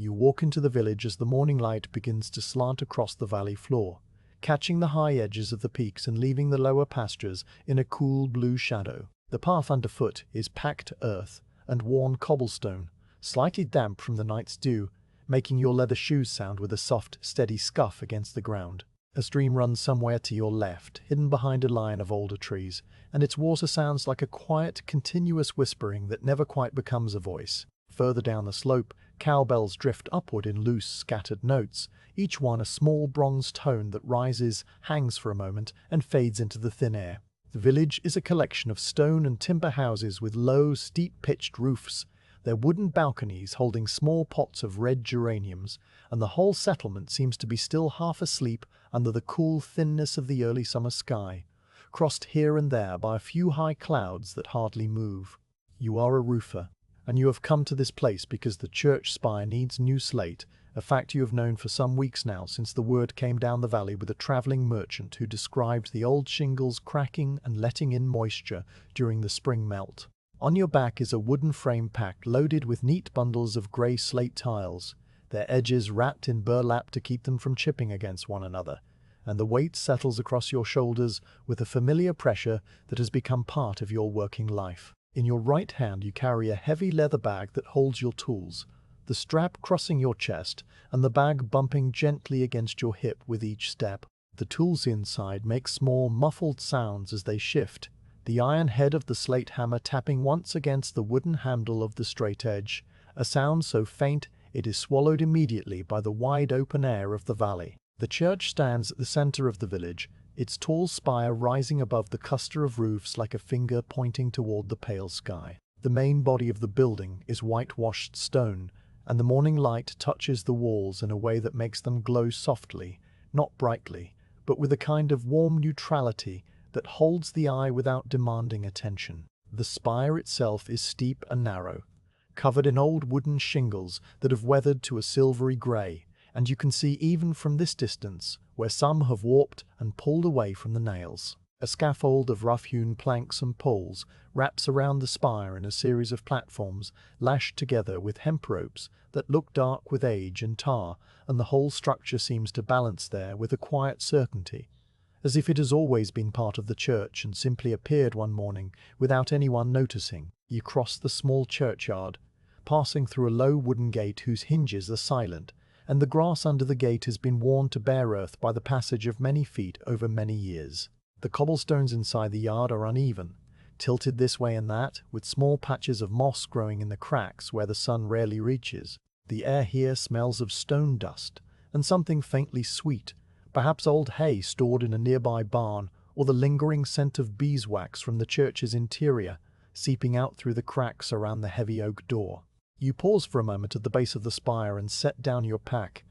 You walk into the village as the morning light begins to slant across the valley floor, catching the high edges of the peaks and leaving the lower pastures in a cool blue shadow. The path underfoot is packed earth and worn cobblestone, slightly damp from the night's dew, making your leather shoes sound with a soft, steady scuff against the ground. A stream runs somewhere to your left, hidden behind a line of older trees, and its water sounds like a quiet, continuous whispering that never quite becomes a voice. Further down the slope, cowbells drift upward in loose, scattered notes, each one a small bronze tone that rises, hangs for a moment, and fades into the thin air. The village is a collection of stone and timber houses with low, steep-pitched roofs, their wooden balconies holding small pots of red geraniums, and the whole settlement seems to be still half asleep under the cool thinness of the early summer sky, crossed here and there by a few high clouds that hardly move. You are a roofer, and you have come to this place because the church spire needs new slate, a fact you have known for some weeks now since the word came down the valley with a travelling merchant who described the old shingles cracking and letting in moisture during the spring melt. On your back is a wooden frame pack loaded with neat bundles of grey slate tiles, their edges wrapped in burlap to keep them from chipping against one another, and the weight settles across your shoulders with a familiar pressure that has become part of your working life. In your right hand you carry a heavy leather bag that holds your tools, the strap crossing your chest and the bag bumping gently against your hip with each step. The tools inside make small, muffled sounds as they shift, the iron head of the slate hammer tapping once against the wooden handle of the straight edge, a sound so faint it is swallowed immediately by the wide open air of the valley. The church stands at the center of the village, its tall spire rising above the cluster of roofs like a finger pointing toward the pale sky. The main body of the building is whitewashed stone, and the morning light touches the walls in a way that makes them glow softly, not brightly, but with a kind of warm neutrality that holds the eye without demanding attention. The spire itself is steep and narrow, covered in old wooden shingles that have weathered to a silvery grey, and you can see even from this distance where some have warped and pulled away from the nails. A scaffold of rough-hewn planks and poles wraps around the spire in a series of platforms lashed together with hemp ropes that look dark with age and tar, and the whole structure seems to balance there with a quiet certainty, as if it has always been part of the church and simply appeared one morning without anyone noticing. You cross the small churchyard, passing through a low wooden gate whose hinges are silent, and the grass under the gate has been worn to bare earth by the passage of many feet over many years. The cobblestones inside the yard are uneven, tilted this way and that, with small patches of moss growing in the cracks where the sun rarely reaches. The air here smells of stone dust and something faintly sweet, perhaps old hay stored in a nearby barn, or the lingering scent of beeswax from the church's interior, seeping out through the cracks around the heavy oak door. You pause for a moment at the base of the spire and set down your pack,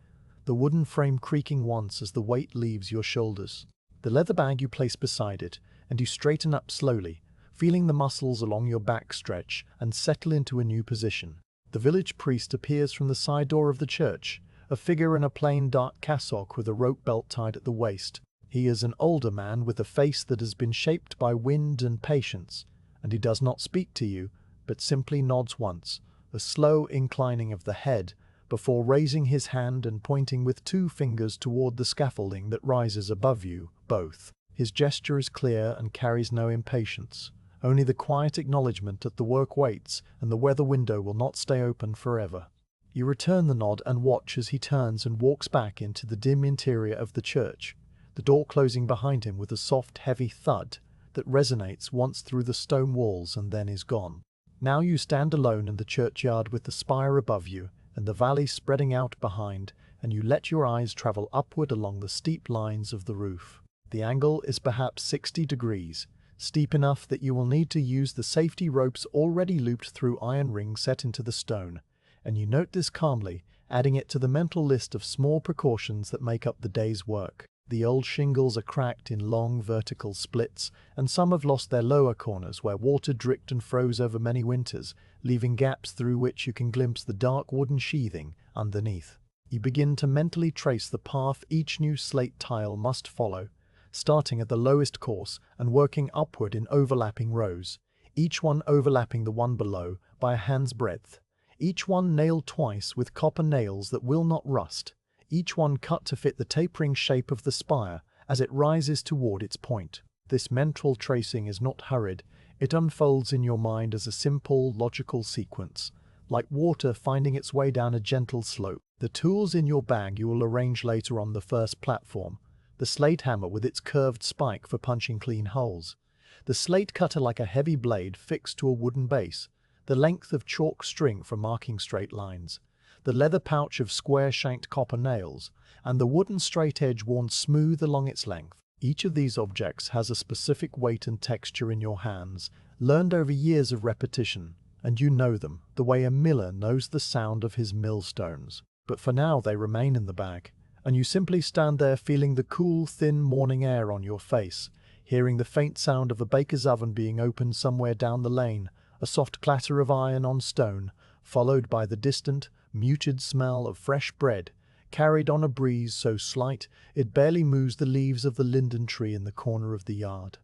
the wooden frame creaking once as the weight leaves your shoulders. The leather bag you place beside it, and you straighten up slowly, feeling the muscles along your back stretch and settle into a new position. The village priest appears from the side door of the church, a figure in a plain dark cassock with a rope belt tied at the waist. He is an older man with a face that has been shaped by wind and patience, and he does not speak to you, but simply nods once, a slow inclining of the head, before raising his hand and pointing with two fingers toward the scaffolding that rises above you, both. His gesture is clear and carries no impatience, only the quiet acknowledgement that the work waits and the weather window will not stay open forever. You return the nod and watch as he turns and walks back into the dim interior of the church, the door closing behind him with a soft, heavy thud that resonates once through the stone walls and then is gone. Now you stand alone in the churchyard with the spire above you and the valley spreading out behind, and you let your eyes travel upward along the steep lines of the roof. The angle is perhaps 60 degrees, steep enough that you will need to use the safety ropes already looped through iron rings set into the stone, and you note this calmly, adding it to the mental list of small precautions that make up the day's work. The old shingles are cracked in long vertical splits, and some have lost their lower corners where water dripped and froze over many winters, leaving gaps through which you can glimpse the dark wooden sheathing underneath. You begin to mentally trace the path each new slate tile must follow, starting at the lowest course and working upward in overlapping rows, each one overlapping the one below by a hand's breadth. each one nailed twice with copper nails that will not rust, each one cut to fit the tapering shape of the spire as it rises toward its point. This mental tracing is not hurried, it unfolds in your mind as a simple, logical sequence, like water finding its way down a gentle slope. The tools in your bag you will arrange later on the first platform: the slate hammer with its curved spike for punching clean holes, the slate cutter like a heavy blade fixed to a wooden base, the length of chalk string for marking straight lines, the leather pouch of square-shanked copper nails, and the wooden straight edge worn smooth along its length. Each of these objects has a specific weight and texture in your hands, learned over years of repetition, and you know them, the way a miller knows the sound of his millstones. But for now they remain in the bag, and you simply stand there feeling the cool, thin morning air on your face, hearing the faint sound of a baker's oven being opened somewhere down the lane, a soft clatter of iron on stone, followed by the distant, muted smell of fresh bread, carried on a breeze so slight it barely moves the leaves of the linden tree in the corner of the yard.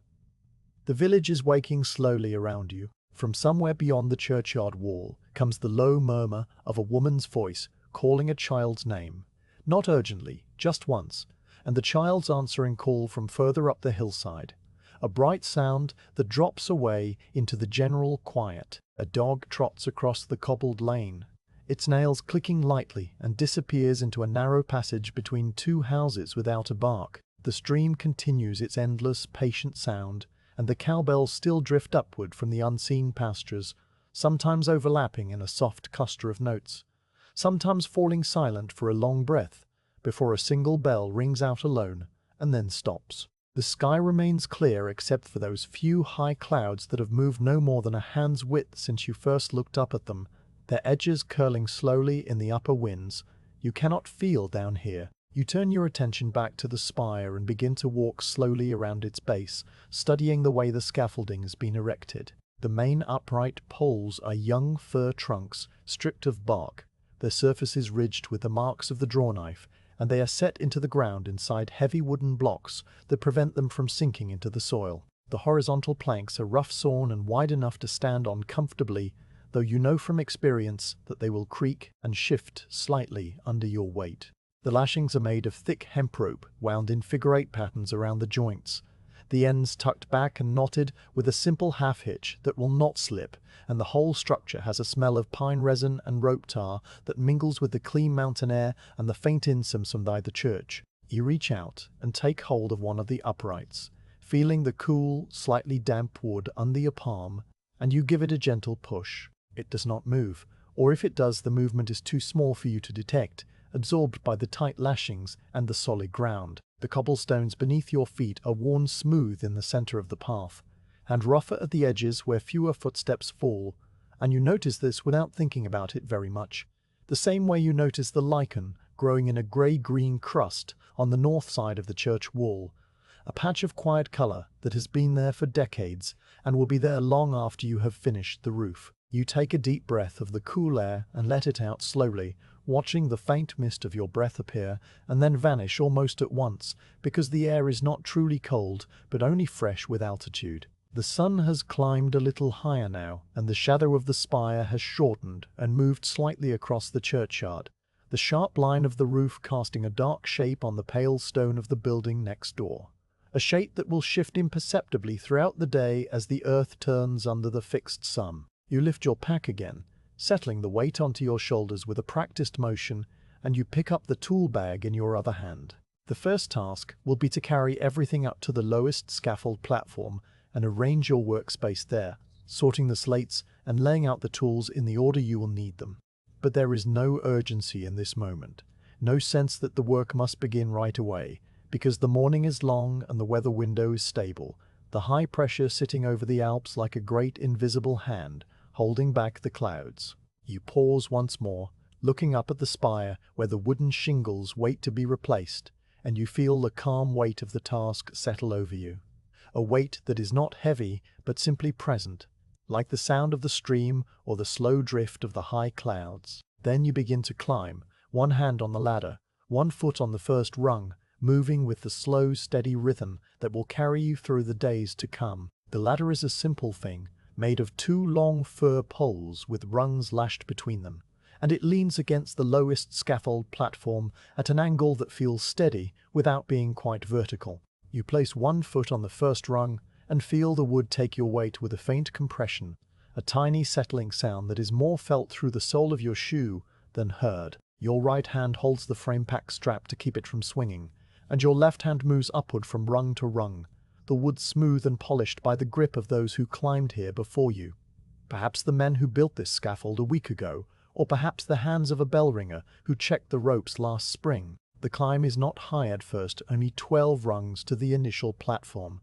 The village is waking slowly around you. From somewhere beyond the churchyard wall comes the low murmur of a woman's voice calling a child's name, not urgently, just once, and the child's answering call from further up the hillside. A bright sound that drops away into the general quiet. A dog trots across the cobbled lane, its nails clicking lightly, and disappears into a narrow passage between two houses without a bark. The stream continues its endless, patient sound, and the cowbells still drift upward from the unseen pastures, sometimes overlapping in a soft cluster of notes, sometimes falling silent for a long breath before a single bell rings out alone and then stops. The sky remains clear except for those few high clouds that have moved no more than a hand's width since you first looked up at them, their edges curling slowly in the upper winds. You cannot feel down here. You turn your attention back to the spire and begin to walk slowly around its base, studying the way the scaffolding has been erected. The main upright poles are young fir trunks, stripped of bark, their surfaces ridged with the marks of the drawknife, and they are set into the ground inside heavy wooden blocks that prevent them from sinking into the soil. The horizontal planks are rough sawn and wide enough to stand on comfortably, though you know from experience that they will creak and shift slightly under your weight. The lashings are made of thick hemp rope wound in figure-8 patterns around the joints, the ends tucked back and knotted with a simple half-hitch that will not slip, and the whole structure has a smell of pine resin and rope tar that mingles with the clean mountain air and the faint incense from the church. You reach out and take hold of one of the uprights, feeling the cool, slightly damp wood under your palm, and you give it a gentle push. It does not move, or if it does, the movement is too small for you to detect, absorbed by the tight lashings and the solid ground. The cobblestones beneath your feet are worn smooth in the center of the path, and rougher at the edges where fewer footsteps fall, and you notice this without thinking about it very much, the same way you notice the lichen growing in a grey-green crust on the north side of the church wall, a patch of quiet color that has been there for decades and will be there long after you have finished the roof. You take a deep breath of the cool air and let it out slowly, watching the faint mist of your breath appear and then vanish almost at once, because the air is not truly cold, but only fresh with altitude. The sun has climbed a little higher now, and the shadow of the spire has shortened and moved slightly across the churchyard, the sharp line of the roof casting a dark shape on the pale stone of the building next door, a shape that will shift imperceptibly throughout the day as the earth turns under the fixed sun. You lift your pack again, settling the weight onto your shoulders with a practiced motion, and you pick up the tool bag in your other hand. The first task will be to carry everything up to the lowest scaffold platform and arrange your workspace there, sorting the slates and laying out the tools in the order you will need them. But there is no urgency in this moment, no sense that the work must begin right away, because the morning is long and the weather window is stable, the high pressure sitting over the Alps like a great invisible hand, holding back the clouds. You pause once more, looking up at the spire where the wooden shingles wait to be replaced, and you feel the calm weight of the task settle over you. A weight that is not heavy, but simply present, like the sound of the stream or the slow drift of the high clouds. Then you begin to climb, one hand on the ladder, one foot on the first rung, moving with the slow, steady rhythm that will carry you through the days to come. The ladder is a simple thing, made of two long fir poles with rungs lashed between them. and it leans against the lowest scaffold platform at an angle that feels steady without being quite vertical. You place one foot on the first rung and feel the wood take your weight with a faint compression, a tiny settling sound that is more felt through the sole of your shoe than heard. Your right hand holds the frame pack strap to keep it from swinging, and your left hand moves upward from rung to rung, the wood smooth and polished by the grip of those who climbed here before you. Perhaps the men who built this scaffold a week ago, or perhaps the hands of a bell ringer who checked the ropes last spring. The climb is not high at first, only 12 rungs to the initial platform,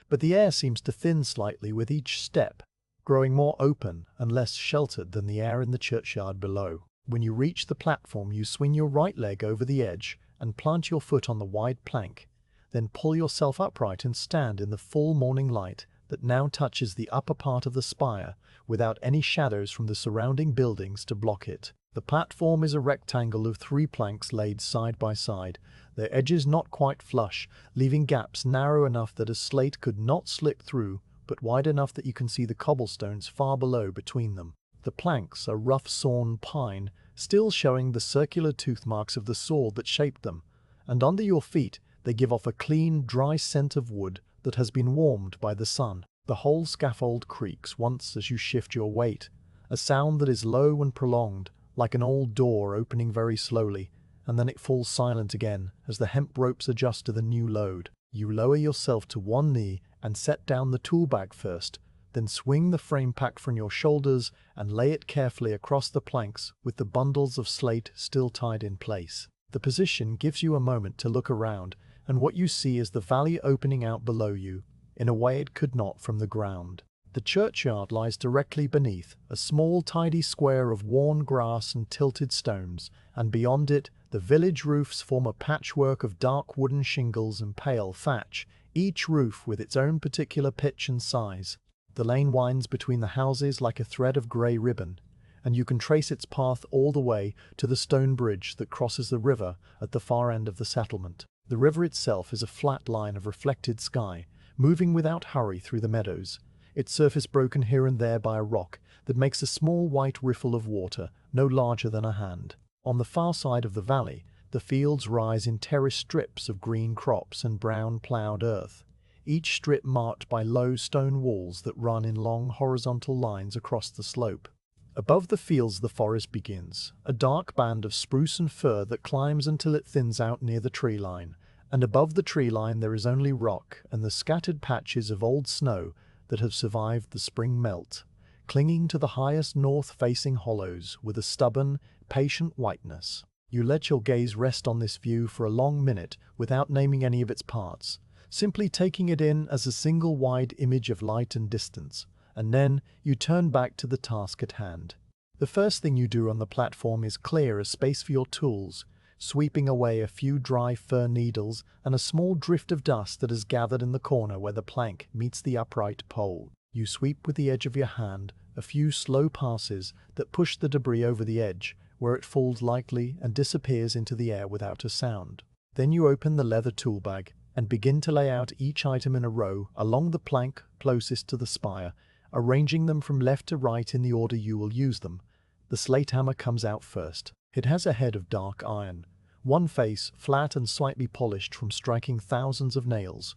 but the air seems to thin slightly with each step, growing more open and less sheltered than the air in the churchyard below. When you reach the platform, you swing your right leg over the edge and plant your foot on the wide plank, then pull yourself upright and stand in the full morning light that now touches the upper part of the spire without any shadows from the surrounding buildings to block it. The platform is a rectangle of 3 planks laid side by side, their edges not quite flush, leaving gaps narrow enough that a slate could not slip through, but wide enough that you can see the cobblestones far below between them. The planks are rough sawn pine, still showing the circular tooth marks of the saw that shaped them, and under your feet they give off a clean, dry scent of wood that has been warmed by the sun. The whole scaffold creaks once as you shift your weight, a sound that is low and prolonged, like an old door opening very slowly, and then it falls silent again as the hemp ropes adjust to the new load. You lower yourself to one knee and set down the tool bag first, then swing the frame pack from your shoulders and lay it carefully across the planks with the bundles of slate still tied in place. The position gives you a moment to look around, and what you see is the valley opening out below you, in a way it could not from the ground. The churchyard lies directly beneath, a small tidy square of worn grass and tilted stones, and beyond it the village roofs form a patchwork of dark wooden shingles and pale thatch, each roof with its own particular pitch and size. The lane winds between the houses like a thread of grey ribbon, and you can trace its path all the way to the stone bridge that crosses the river at the far end of the settlement. The river itself is a flat line of reflected sky, moving without hurry through the meadows, its surface broken here and there by a rock that makes a small white riffle of water no larger than a hand. On the far side of the valley, the fields rise in terraced strips of green crops and brown ploughed earth, each strip marked by low stone walls that run in long horizontal lines across the slope. Above the fields the forest begins, a dark band of spruce and fir that climbs until it thins out near the tree line, and above the tree line there is only rock and the scattered patches of old snow that have survived the spring melt, clinging to the highest north-facing hollows with a stubborn, patient whiteness. You let your gaze rest on this view for a long minute without naming any of its parts, simply taking it in as a single wide image of light and distance, and then you turn back to the task at hand. The first thing you do on the platform is clear a space for your tools, sweeping away a few dry fir needles and a small drift of dust that has gathered in the corner where the plank meets the upright pole. You sweep with the edge of your hand a few slow passes that push the debris over the edge, where it falls lightly and disappears into the air without a sound. Then you open the leather tool bag and begin to lay out each item in a row along the plank closest to the spire, arranging them from left to right in the order you will use them. The slate hammer comes out first. It has a head of dark iron, one face flat and slightly polished from striking thousands of nails,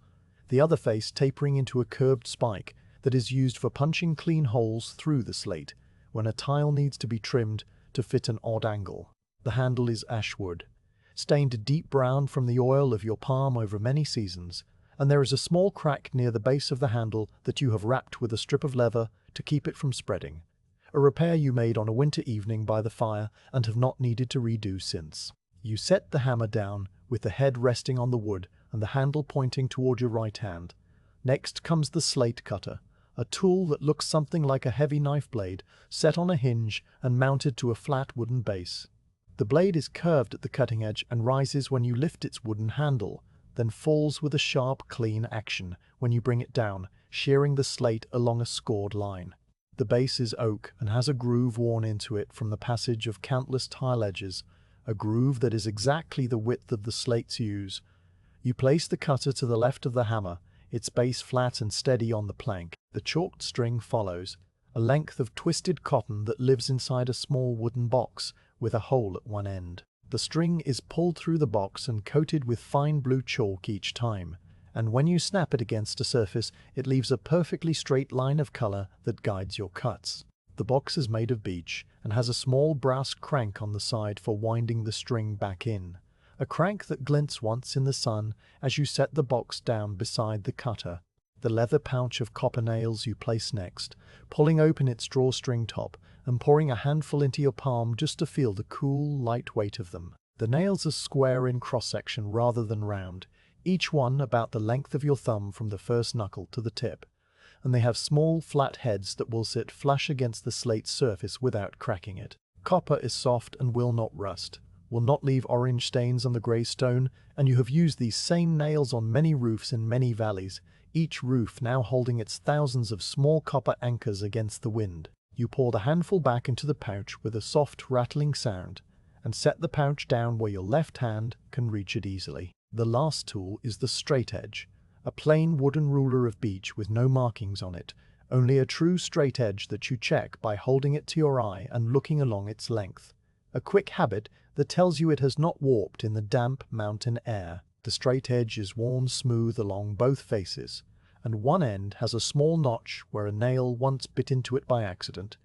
the other face tapering into a curved spike that is used for punching clean holes through the slate when a tile needs to be trimmed to fit an odd angle. The handle is ash wood, stained deep brown from the oil of your palm over many seasons, and there is a small crack near the base of the handle that you have wrapped with a strip of leather to keep it from spreading, a repair you made on a winter evening by the fire and have not needed to redo since. You set the hammer down with the head resting on the wood and the handle pointing toward your right hand. Next comes the slate cutter, a tool that looks something like a heavy knife blade set on a hinge and mounted to a flat wooden base. The blade is curved at the cutting edge and rises when you lift its wooden handle, then falls with a sharp, clean action when you bring it down, shearing the slate along a scored line. The base is oak and has a groove worn into it from the passage of countless tile edges, a groove that is exactly the width of the slate's use. You place the cutter to the left of the hammer, its base flat and steady on the plank. The chalked string follows, a length of twisted cotton that lives inside a small wooden box with a hole at one end. The string is pulled through the box and coated with fine blue chalk each time, and when you snap it against a surface, it leaves a perfectly straight line of color that guides your cuts. The box is made of beech and has a small brass crank on the side for winding the string back in, a crank that glints once in the sun as you set the box down beside the cutter. The leather pouch of copper nails you place next, pulling open its drawstring top and pouring a handful into your palm just to feel the cool, light weight of them. The nails are square in cross-section rather than round, each one about the length of your thumb from the first knuckle to the tip, and they have small, flat heads that will sit flush against the slate surface without cracking it. Copper is soft and will not rust, will not leave orange stains on the grey stone, and you have used these same nails on many roofs in many valleys, each roof now holding its thousands of small copper anchors against the wind. You pour the handful back into the pouch with a soft rattling sound, and set the pouch down where your left hand can reach it easily. The last tool is the straight edge, a plain wooden ruler of beech with no markings on it, only a true straight edge that you check by holding it to your eye and looking along its length. A quick habit that tells you it has not warped in the damp mountain air. The straight edge is worn smooth along both faces, and one end has a small notch where a nail once bit into it by accident,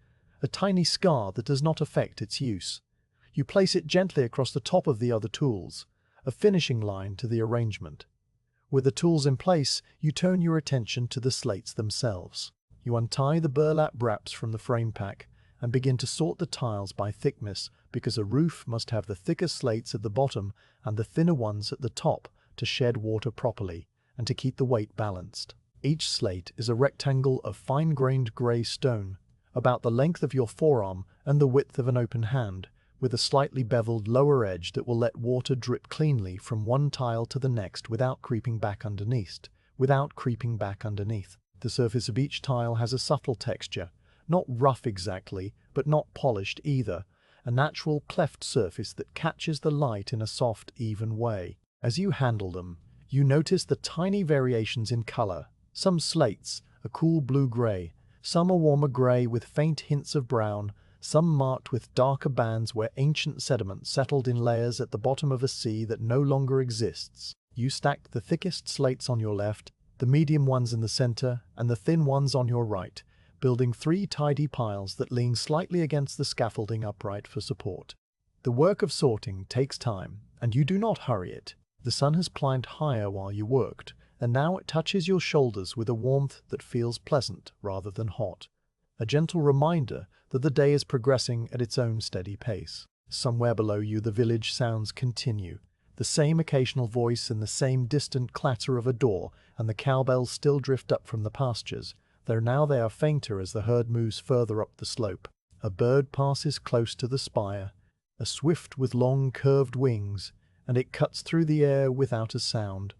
a tiny scar that does not affect its use. You place it gently across the top of the other tools, a finishing line to the arrangement. With the tools in place, you turn your attention to the slates themselves. You untie the burlap wraps from the frame pack and begin to sort the tiles by thickness, because a roof must have the thicker slates at the bottom and the thinner ones at the top to shed water properly and to keep the weight balanced. Each slate is a rectangle of fine-grained grey stone, about the length of your forearm and the width of an open hand, with a slightly beveled lower edge that will let water drip cleanly from one tile to the next without creeping back underneath. The surface of each tile has a subtle texture, not rough exactly, but not polished either, a natural cleft surface that catches the light in a soft, even way. As you handle them, you notice the tiny variations in color. Some slates, a cool blue-gray, some a warmer gray with faint hints of brown, some marked with darker bands where ancient sediment settled in layers at the bottom of a sea that no longer exists. You stack the thickest slates on your left, the medium ones in the center, and the thin ones on your right, building 3 tidy piles that lean slightly against the scaffolding upright for support. The work of sorting takes time, and you do not hurry it. The sun has climbed higher while you worked, and now it touches your shoulders with a warmth that feels pleasant rather than hot, a gentle reminder that the day is progressing at its own steady pace. Somewhere below you the village sounds continue, the same occasional voice and the same distant clatter of a door, and the cowbells still drift up from the pastures, though now they are fainter as the herd moves further up the slope. A bird passes close to the spire, a swift with long curved wings, and it cuts through the air without a sound,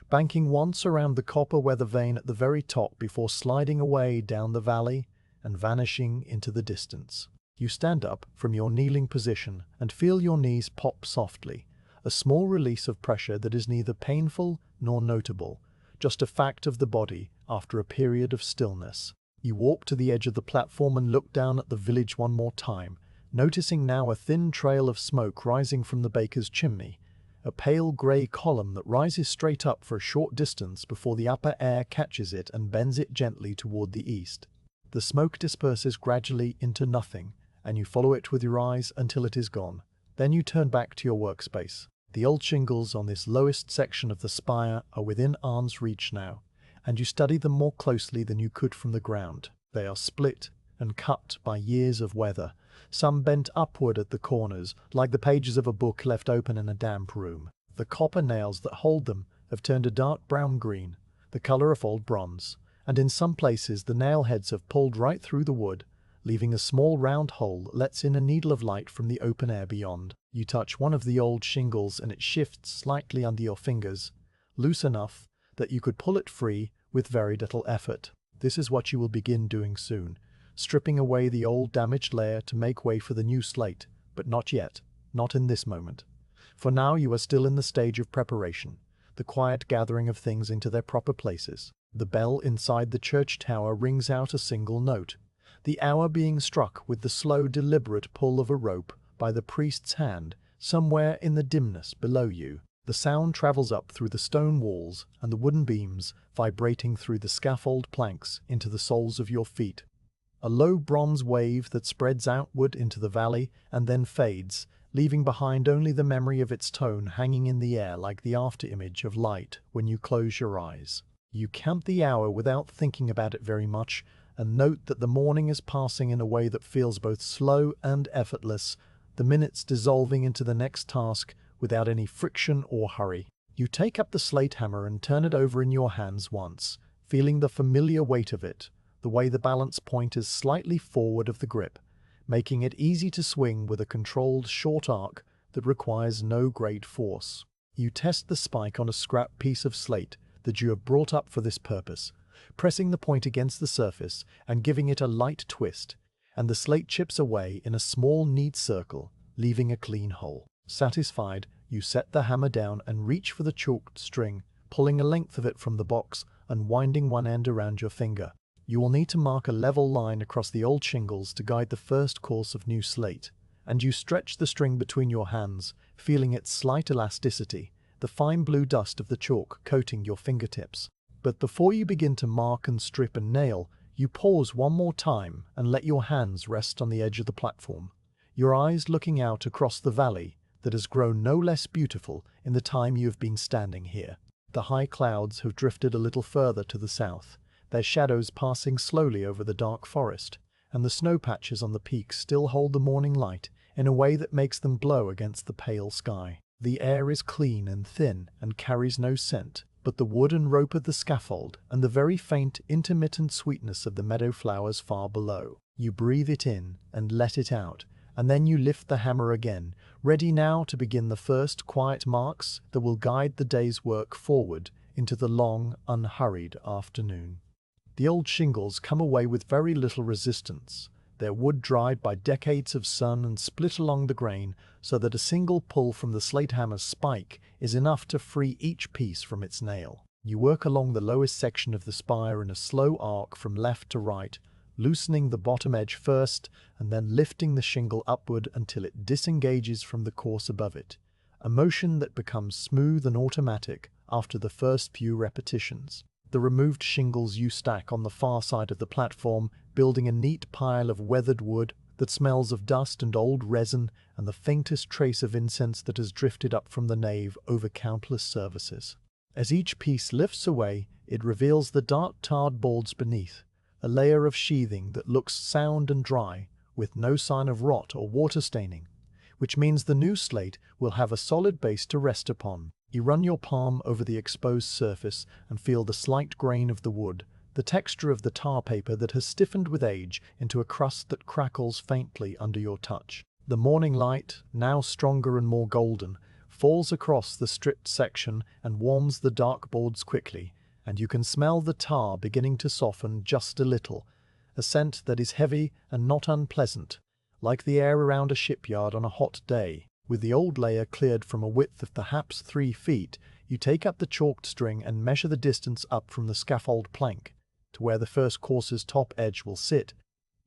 banking once around the copper weather vane at the very top before sliding away down the valley and vanishing into the distance. You stand up from your kneeling position and feel your knees pop softly, a small release of pressure that is neither painful nor notable, just a fact of the body after a period of stillness. You walk to the edge of the platform and look down at the village one more time, noticing now a thin trail of smoke rising from the baker's chimney, a pale grey column that rises straight up for a short distance before the upper air catches it and bends it gently toward the east. The smoke disperses gradually into nothing, and you follow it with your eyes until it is gone. Then you turn back to your workspace. The old shingles on this lowest section of the spire are within arm's reach now, and you study them more closely than you could from the ground. They are split and cut by years of weather, some bent upward at the corners, like the pages of a book left open in a damp room. The copper nails that hold them have turned a dark brown-green, the color of old bronze, and in some places the nail heads have pulled right through the wood, leaving a small round hole that lets in a needle of light from the open air beyond. You touch one of the old shingles and it shifts slightly under your fingers, loose enough that you could pull it free with very little effort. This is what you will begin doing soon, stripping away the old damaged layer to make way for the new slate, but not yet, not in this moment. For now you are still in the stage of preparation, the quiet gathering of things into their proper places. The bell inside the church tower rings out a single note, the hour being struck with the slow, deliberate pull of a rope by the priest's hand somewhere in the dimness below you. The sound travels up through the stone walls and the wooden beams, vibrating through the scaffold planks into the soles of your feet. A low bronze wave that spreads outward into the valley and then fades, leaving behind only the memory of its tone hanging in the air like the afterimage of light when you close your eyes. You count the hour without thinking about it very much, and note that the morning is passing in a way that feels both slow and effortless, the minutes dissolving into the next task without any friction or hurry. You take up the slate hammer and turn it over in your hands once, feeling the familiar weight of it, the way the balance point is slightly forward of the grip, making it easy to swing with a controlled short arc that requires no great force. You test the spike on a scrap piece of slate that you have brought up for this purpose, pressing the point against the surface and giving it a light twist, and the slate chips away in a small neat circle, leaving a clean hole. Satisfied, you set the hammer down and reach for the chalked string, pulling a length of it from the box and winding one end around your finger. You will need to mark a level line across the old shingles to guide the first course of new slate, and you stretch the string between your hands, feeling its slight elasticity, the fine blue dust of the chalk coating your fingertips. But before you begin to mark and strip and nail, you pause one more time and let your hands rest on the edge of the platform, your eyes looking out across the valley that has grown no less beautiful in the time you have been standing here. The high clouds have drifted a little further to the south, their shadows passing slowly over the dark forest, and the snow patches on the peaks still hold the morning light in a way that makes them glow against the pale sky. The air is clean and thin and carries no scent, but the wood and rope of the scaffold and the very faint, intermittent sweetness of the meadow flowers far below. You breathe it in and let it out, and then you lift the hammer again, ready now to begin the first quiet marks that will guide the day's work forward into the long, unhurried afternoon. The old shingles come away with very little resistance, their wood dried by decades of sun and split along the grain so that a single pull from the slate hammer's spike is enough to free each piece from its nail. You work along the lowest section of the spire in a slow arc from left to right, loosening the bottom edge first and then lifting the shingle upward until it disengages from the course above it, a motion that becomes smooth and automatic after the first few repetitions. The removed shingles you stack on the far side of the platform, building a neat pile of weathered wood that smells of dust and old resin and the faintest trace of incense that has drifted up from the nave over countless services. As each piece lifts away, it reveals the dark tarred boards beneath, a layer of sheathing that looks sound and dry, with no sign of rot or water staining, which means the new slate will have a solid base to rest upon. You run your palm over the exposed surface and feel the slight grain of the wood, the texture of the tar paper that has stiffened with age into a crust that crackles faintly under your touch. The morning light, now stronger and more golden, falls across the stripped section and warms the dark boards quickly, and you can smell the tar beginning to soften just a little, a scent that is heavy and not unpleasant, like the air around a shipyard on a hot day. With the old layer cleared from a width of perhaps 3 feet, you take up the chalked string and measure the distance up from the scaffold plank to where the first course's top edge will sit,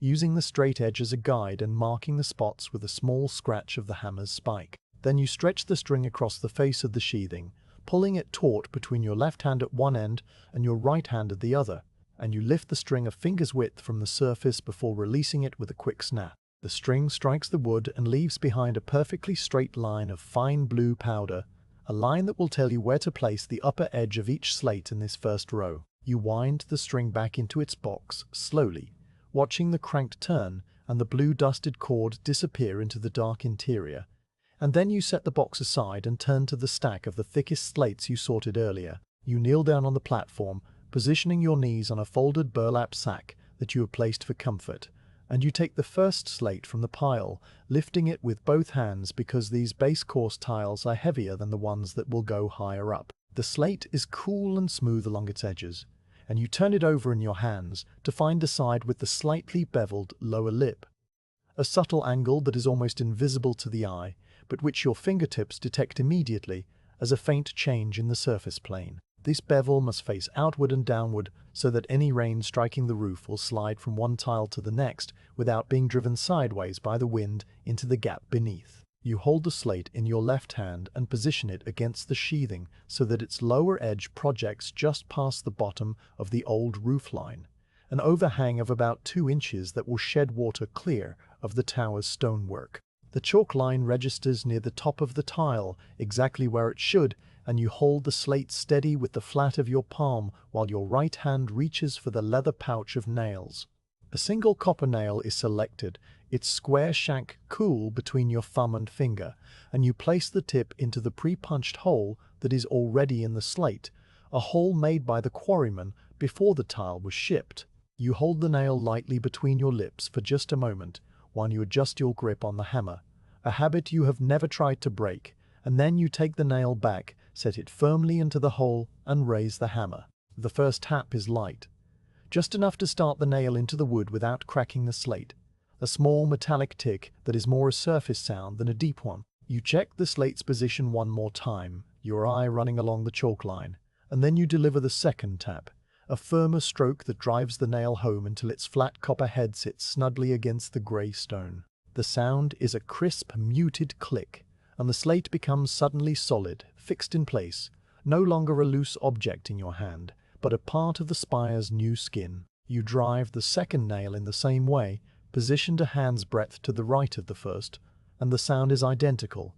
using the straight edge as a guide and marking the spots with a small scratch of the hammer's spike. Then you stretch the string across the face of the sheathing, pulling it taut between your left hand at one end and your right hand at the other, and you lift the string a finger's width from the surface before releasing it with a quick snap. The string strikes the wood and leaves behind a perfectly straight line of fine blue powder, a line that will tell you where to place the upper edge of each slate in this first row. You wind the string back into its box slowly, watching the crank turn and the blue dusted cord disappear into the dark interior, and then you set the box aside and turn to the stack of the thickest slates you sorted earlier. You kneel down on the platform, positioning your knees on a folded burlap sack that you have placed for comfort, and you take the first slate from the pile, lifting it with both hands because these base course tiles are heavier than the ones that will go higher up. The slate is cool and smooth along its edges, and you turn it over in your hands to find the side with the slightly beveled lower lip, a subtle angle that is almost invisible to the eye, but which your fingertips detect immediately as a faint change in the surface plane. This bevel must face outward and downward so that any rain striking the roof will slide from one tile to the next without being driven sideways by the wind into the gap beneath. You hold the slate in your left hand and position it against the sheathing so that its lower edge projects just past the bottom of the old roof line, an overhang of about 2 inches that will shed water clear of the tower's stonework. The chalk line registers near the top of the tile, exactly where it should, and you hold the slate steady with the flat of your palm while your right hand reaches for the leather pouch of nails. A single copper nail is selected, its square shank cool between your thumb and finger, and you place the tip into the pre-punched hole that is already in the slate, a hole made by the quarryman before the tile was shipped. You hold the nail lightly between your lips for just a moment while you adjust your grip on the hammer, a habit you have never tried to break, and then you take the nail back, set it firmly into the hole, and raise the hammer. The first tap is light, just enough to start the nail into the wood without cracking the slate, a small metallic tick that is more a surface sound than a deep one. You check the slate's position one more time, your eye running along the chalk line, and then you deliver the second tap, a firmer stroke that drives the nail home until its flat copper head sits snugly against the grey stone. The sound is a crisp, muted click, and the slate becomes suddenly solid, fixed in place, no longer a loose object in your hand, but a part of the spire's new skin. You drive the second nail in the same way, positioned a hand's breadth to the right of the first, and the sound is identical,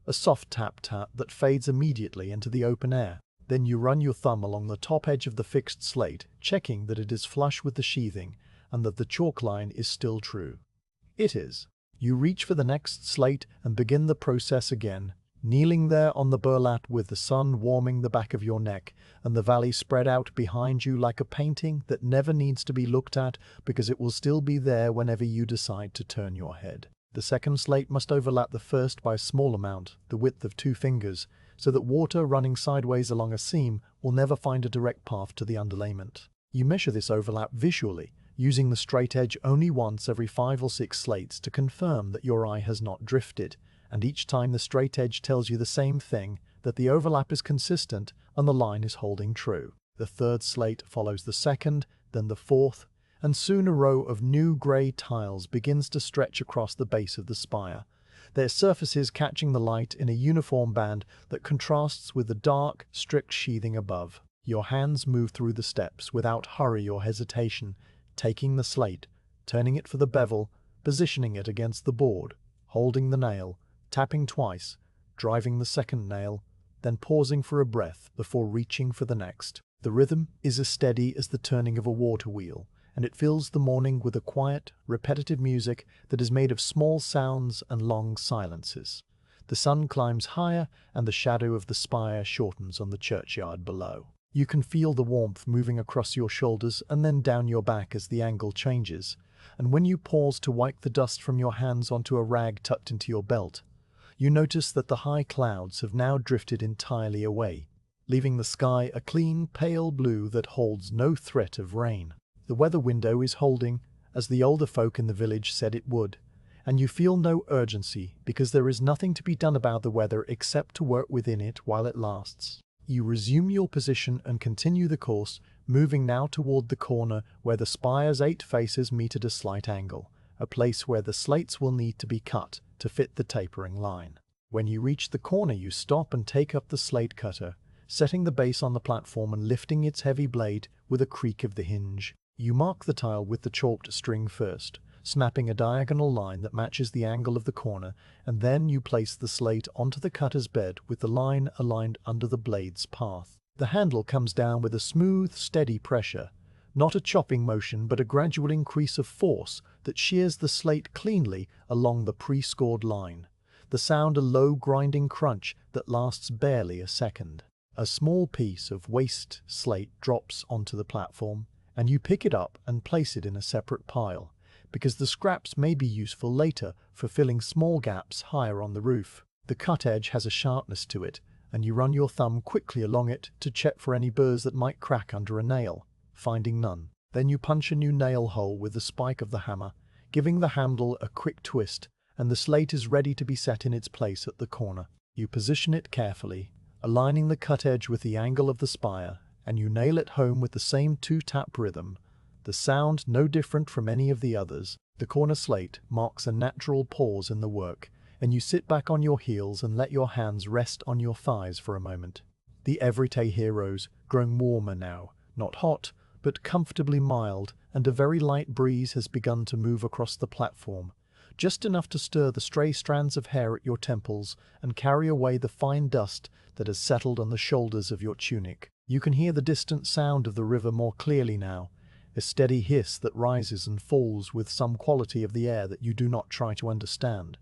a soft tap-tap that fades immediately into the open air. Then you run your thumb along the top edge of the fixed slate, checking that it is flush with the sheathing and that the chalk line is still true. It is. You reach for the next slate and begin the process again, kneeling there on the burlap with the sun warming the back of your neck and the valley spread out behind you like a painting that never needs to be looked at because it will still be there whenever you decide to turn your head. The second slate must overlap the first by a small amount, the width of 2 fingers, so that water running sideways along a seam will never find a direct path to the underlayment. You measure this overlap visually, using the straight edge only once every 5 or 6 slates to confirm that your eye has not drifted, and each time the straight edge tells you the same thing, that the overlap is consistent and the line is holding true. The third slate follows the second, then the fourth, and soon a row of new grey tiles begins to stretch across the base of the spire, their surfaces catching the light in a uniform band that contrasts with the dark, strict sheathing above. Your hands move through the steps without hurry or hesitation, taking the slate, turning it for the bevel, positioning it against the board, holding the nail, tapping twice, driving the second nail, then pausing for a breath before reaching for the next. The rhythm is as steady as the turning of a water wheel, and it fills the morning with a quiet, repetitive music that is made of small sounds and long silences. The sun climbs higher, and the shadow of the spire shortens on the churchyard below. You can feel the warmth moving across your shoulders and then down your back as the angle changes, and when you pause to wipe the dust from your hands onto a rag tucked into your belt, you notice that the high clouds have now drifted entirely away, leaving the sky a clean, pale blue that holds no threat of rain. The weather window is holding, as the older folk in the village said it would, and you feel no urgency because there is nothing to be done about the weather except to work within it while it lasts. You resume your position and continue the course, moving now toward the corner where the spire's 8 faces meet at a slight angle, a place where the slates will need to be cut to fit the tapering line. When you reach the corner, you stop and take up the slate cutter, setting the base on the platform and lifting its heavy blade with a creak of the hinge. You mark the tile with the chalked string first, snapping a diagonal line that matches the angle of the corner, and then you place the slate onto the cutter's bed with the line aligned under the blade's path. The handle comes down with a smooth, steady pressure, not a chopping motion but a gradual increase of force that shears the slate cleanly along the pre-scored line. The sound a low grinding crunch that lasts barely a second. A small piece of waste slate drops onto the platform, and you pick it up and place it in a separate pile, because the scraps may be useful later for filling small gaps higher on the roof. The cut edge has a sharpness to it, and you run your thumb quickly along it to check for any burrs that might crack under a nail, finding none. Then you punch a new nail hole with the spike of the hammer, giving the handle a quick twist, and the slate is ready to be set in its place at the corner. You position it carefully, aligning the cut edge with the angle of the spire, and you nail it home with the same two-tap rhythm. The sound no different from any of the others. The corner slate marks a natural pause in the work, and you sit back on your heels and let your hands rest on your thighs for a moment. The everyday heroes, growing warmer now, not hot, but comfortably mild, and a very light breeze has begun to move across the platform, just enough to stir the stray strands of hair at your temples and carry away the fine dust that has settled on the shoulders of your tunic. You can hear the distant sound of the river more clearly now, a steady hiss that rises and falls with some quality of the air that you do not try to understand,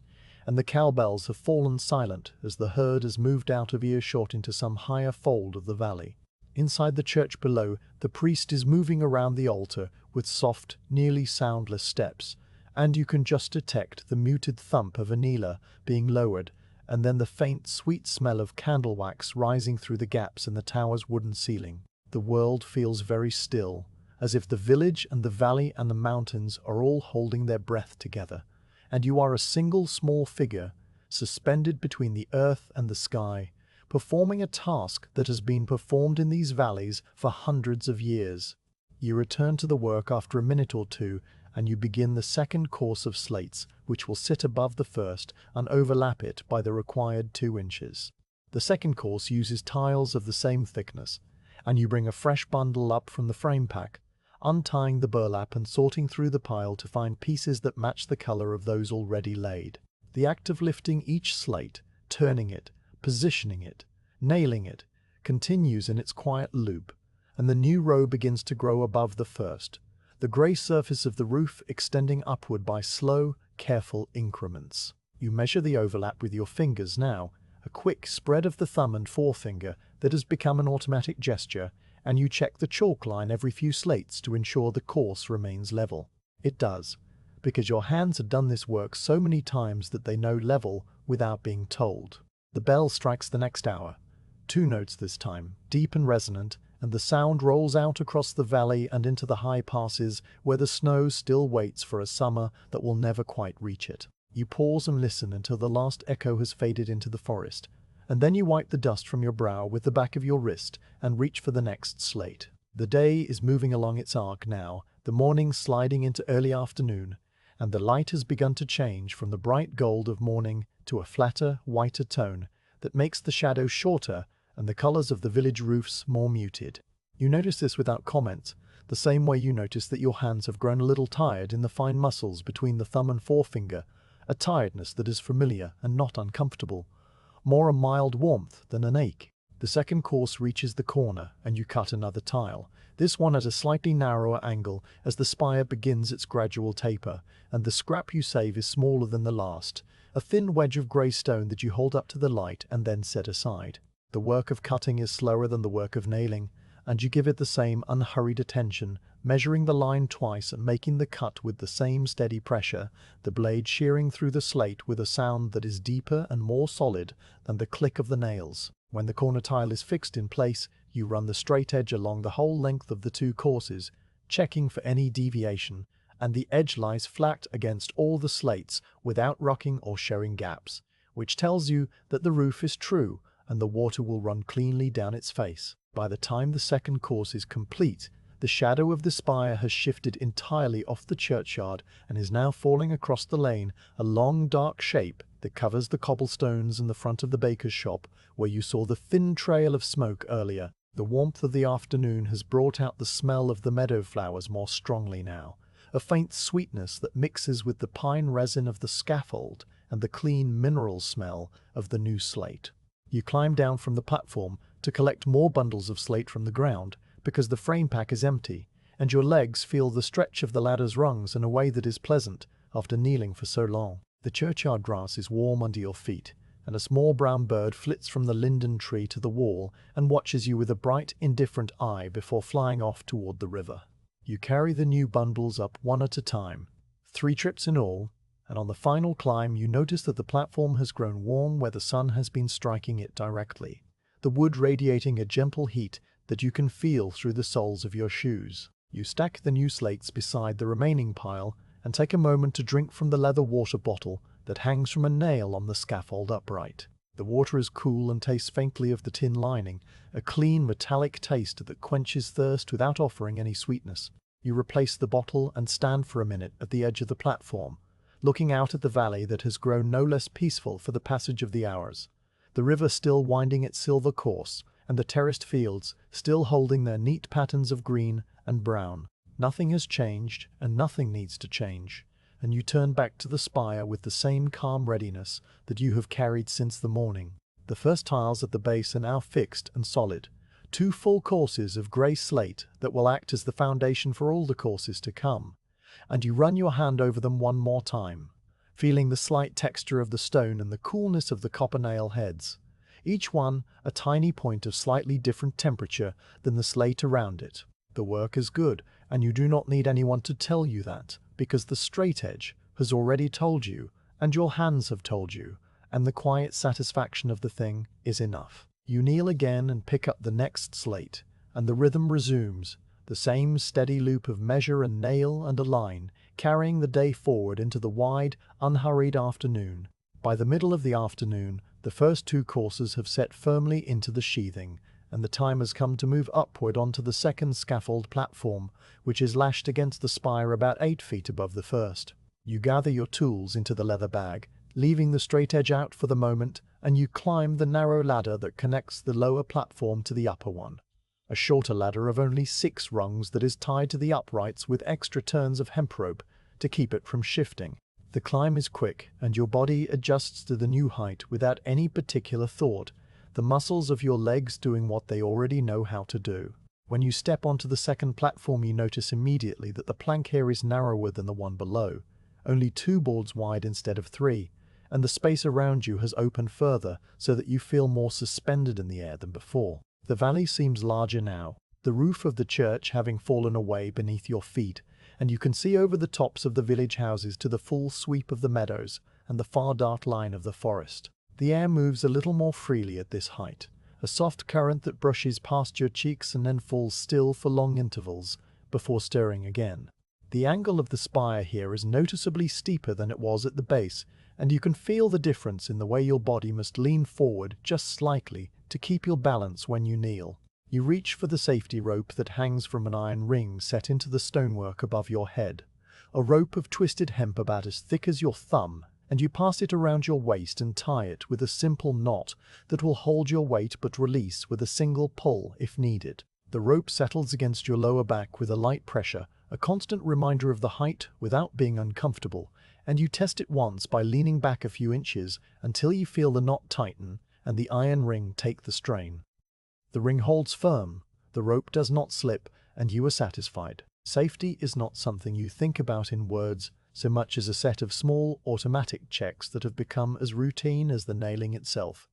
and the cowbells have fallen silent as the herd has moved out of earshot into some higher fold of the valley. Inside the church below, the priest is moving around the altar with soft, nearly soundless steps, and you can just detect the muted thump of a kneeler being lowered, and then the faint, sweet smell of candle wax rising through the gaps in the tower's wooden ceiling. The world feels very still, as if the village and the valley and the mountains are all holding their breath together, and you are a single small figure, suspended between the earth and the sky, performing a task that has been performed in these valleys for hundreds of years. You return to the work after a minute or two, and you begin the second course of slates, which will sit above the first and overlap it by the required 2 inches. The second course uses tiles of the same thickness, and you bring a fresh bundle up from the frame pack, untying the burlap and sorting through the pile to find pieces that match the color of those already laid. The act of lifting each slate, turning it, positioning it, nailing it, continues in its quiet loop, and the new row begins to grow above the first, the grey surface of the roof extending upward by slow, careful increments. You measure the overlap with your fingers now, a quick spread of the thumb and forefinger that has become an automatic gesture, and you check the chalk line every few slates to ensure the course remains level. It does, because your hands have done this work so many times that they know level without being told. The bell strikes the next hour, 2 notes this time, deep and resonant, and the sound rolls out across the valley and into the high passes where the snow still waits for a summer that will never quite reach it. You pause and listen until the last echo has faded into the forest, and then you wipe the dust from your brow with the back of your wrist and reach for the next slate. The day is moving along its arc now, the morning sliding into early afternoon, and the light has begun to change from the bright gold of morning to a flatter, whiter tone that makes the shadows shorter and the colors of the village roofs more muted. You notice this without comment, the same way you notice that your hands have grown a little tired in the fine muscles between the thumb and forefinger, a tiredness that is familiar and not uncomfortable, more a mild warmth than an ache. The second course reaches the corner, and you cut another tile, this one at a slightly narrower angle as the spire begins its gradual taper, and the scrap you save is smaller than the last, a thin wedge of grey stone that you hold up to the light and then set aside. The work of cutting is slower than the work of nailing, and you give it the same unhurried attention, measuring the line twice and making the cut with the same steady pressure, the blade shearing through the slate with a sound that is deeper and more solid than the click of the nails. When the corner tile is fixed in place, you run the straight edge along the whole length of the 2 courses, checking for any deviation, and the edge lies flat against all the slates without rocking or showing gaps, which tells you that the roof is true and the water will run cleanly down its face. By the time the second course is complete, the shadow of the spire has shifted entirely off the churchyard and is now falling across the lane, a long dark shape that covers the cobblestones in the front of the baker's shop where you saw the thin trail of smoke earlier. The warmth of the afternoon has brought out the smell of the meadow flowers more strongly now, a faint sweetness that mixes with the pine resin of the scaffold and the clean mineral smell of the new slate. You climb down from the platform to collect more bundles of slate from the ground because the frame pack is empty, and your legs feel the stretch of the ladder's rungs in a way that is pleasant after kneeling for so long. The churchyard grass is warm under your feet, and a small brown bird flits from the linden tree to the wall and watches you with a bright, indifferent eye before flying off toward the river. You carry the new bundles up one at a time, 3 trips in all, and on the final climb you notice that the platform has grown warm where the sun has been striking it directly, the wood radiating a gentle heat that you can feel through the soles of your shoes. You stack the new slates beside the remaining pile and take a moment to drink from the leather water bottle that hangs from a nail on the scaffold upright. The water is cool and tastes faintly of the tin lining, a clean metallic taste that quenches thirst without offering any sweetness. You replace the bottle and stand for a minute at the edge of the platform, looking out at the valley that has grown no less peaceful for the passage of the hours. The river still winding its silver course, and the terraced fields still holding their neat patterns of green and brown. Nothing has changed, and nothing needs to change, and you turn back to the spire with the same calm readiness that you have carried since the morning. The first tiles at the base are now fixed and solid, 2 full courses of grey slate that will act as the foundation for all the courses to come, and you run your hand over them one more time, feeling the slight texture of the stone and the coolness of the copper nail heads, each one a tiny point of slightly different temperature than the slate around it. The work is good, and you do not need anyone to tell you that, because the straight edge has already told you, and your hands have told you, and the quiet satisfaction of the thing is enough. You kneel again and pick up the next slate, and the rhythm resumes, the same steady loop of measure and nail and a line, carrying the day forward into the wide, unhurried afternoon. By the middle of the afternoon, the first 2 courses have set firmly into the sheathing, and the time has come to move upward onto the second scaffold platform, which is lashed against the spire about 8 feet above the first. You gather your tools into the leather bag, leaving the straight edge out for the moment, and you climb the narrow ladder that connects the lower platform to the upper one. A shorter ladder of only 6 rungs that is tied to the uprights with extra turns of hemp rope to keep it from shifting. The climb is quick, and your body adjusts to the new height without any particular thought, the muscles of your legs doing what they already know how to do. When you step onto the second platform, you notice immediately that the plank here is narrower than the one below, only 2 boards wide instead of 3, and the space around you has opened further so that you feel more suspended in the air than before. The valley seems larger now, the roof of the church having fallen away beneath your feet, and you can see over the tops of the village houses to the full sweep of the meadows and the far dark line of the forest. The air moves a little more freely at this height, a soft current that brushes past your cheeks and then falls still for long intervals before stirring again. The angle of the spire here is noticeably steeper than it was at the base, and you can feel the difference in the way your body must lean forward just slightly to keep your balance when you kneel. You reach for the safety rope that hangs from an iron ring set into the stonework above your head, a rope of twisted hemp about as thick as your thumb, and you pass it around your waist and tie it with a simple knot that will hold your weight but release with a single pull if needed. The rope settles against your lower back with a light pressure, a constant reminder of the height without being uncomfortable, and you test it once by leaning back a few inches until you feel the knot tighten and the iron ring take the strain. The ring holds firm, the rope does not slip, and you are satisfied. Safety is not something you think about in words so much as a set of small automatic checks that have become as routine as the nailing itself.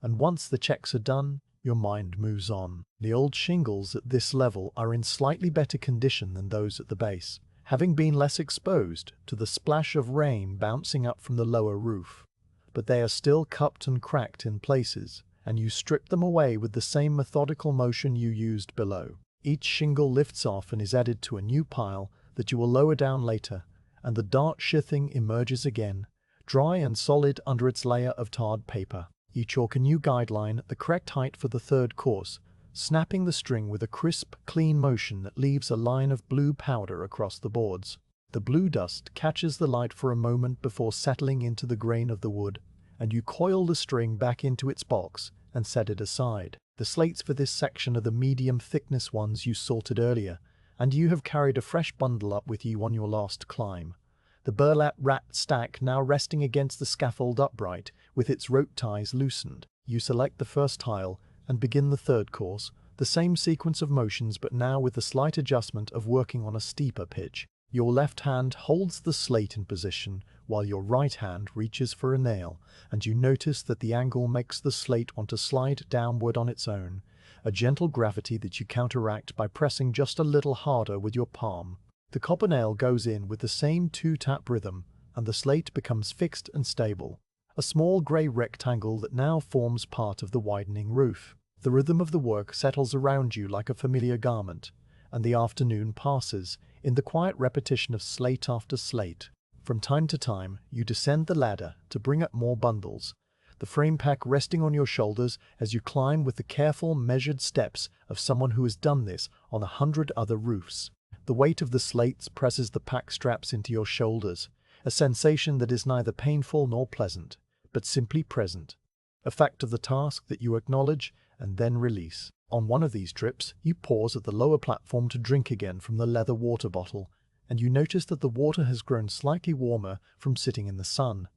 And once the checks are done, your mind moves on. The old shingles at this level are in slightly better condition than those at the base, having been less exposed to the splash of rain bouncing up from the lower roof. But they are still cupped and cracked in places, and you strip them away with the same methodical motion you used below. Each shingle lifts off and is added to a new pile that you will lower down later, and the dark sheathing emerges again, dry and solid under its layer of tarred paper. You chalk a new guideline at the correct height for the third course, snapping the string with a crisp, clean motion that leaves a line of blue powder across the boards. The blue dust catches the light for a moment before settling into the grain of the wood, and you coil the string back into its box and set it aside. The slates for this section are the medium thickness ones you sorted earlier, and you have carried a fresh bundle up with you on your last climb. The burlap wrapped stack now resting against the scaffold upright, with its rope ties loosened. You select the first tile and begin the third course, the same sequence of motions but now with the slight adjustment of working on a steeper pitch. Your left hand holds the slate in position while your right hand reaches for a nail, and you notice that the angle makes the slate want to slide downward on its own, a gentle gravity that you counteract by pressing just a little harder with your palm. The copper nail goes in with the same 2-tap rhythm, and the slate becomes fixed and stable, a small grey rectangle that now forms part of the widening roof. The rhythm of the work settles around you like a familiar garment, and the afternoon passes in the quiet repetition of slate after slate. From time to time, you descend the ladder to bring up more bundles. the frame pack resting on your shoulders as you climb with the careful, measured steps of someone who has done this on 100 other roofs. The weight of the slates presses the pack straps into your shoulders, a sensation that is neither painful nor pleasant, but simply present. A fact of the task that you acknowledge and then release. On one of these trips, you pause at the lower platform to drink again from the leather water bottle, and you notice that the water has grown slightly warmer from sitting in the sun.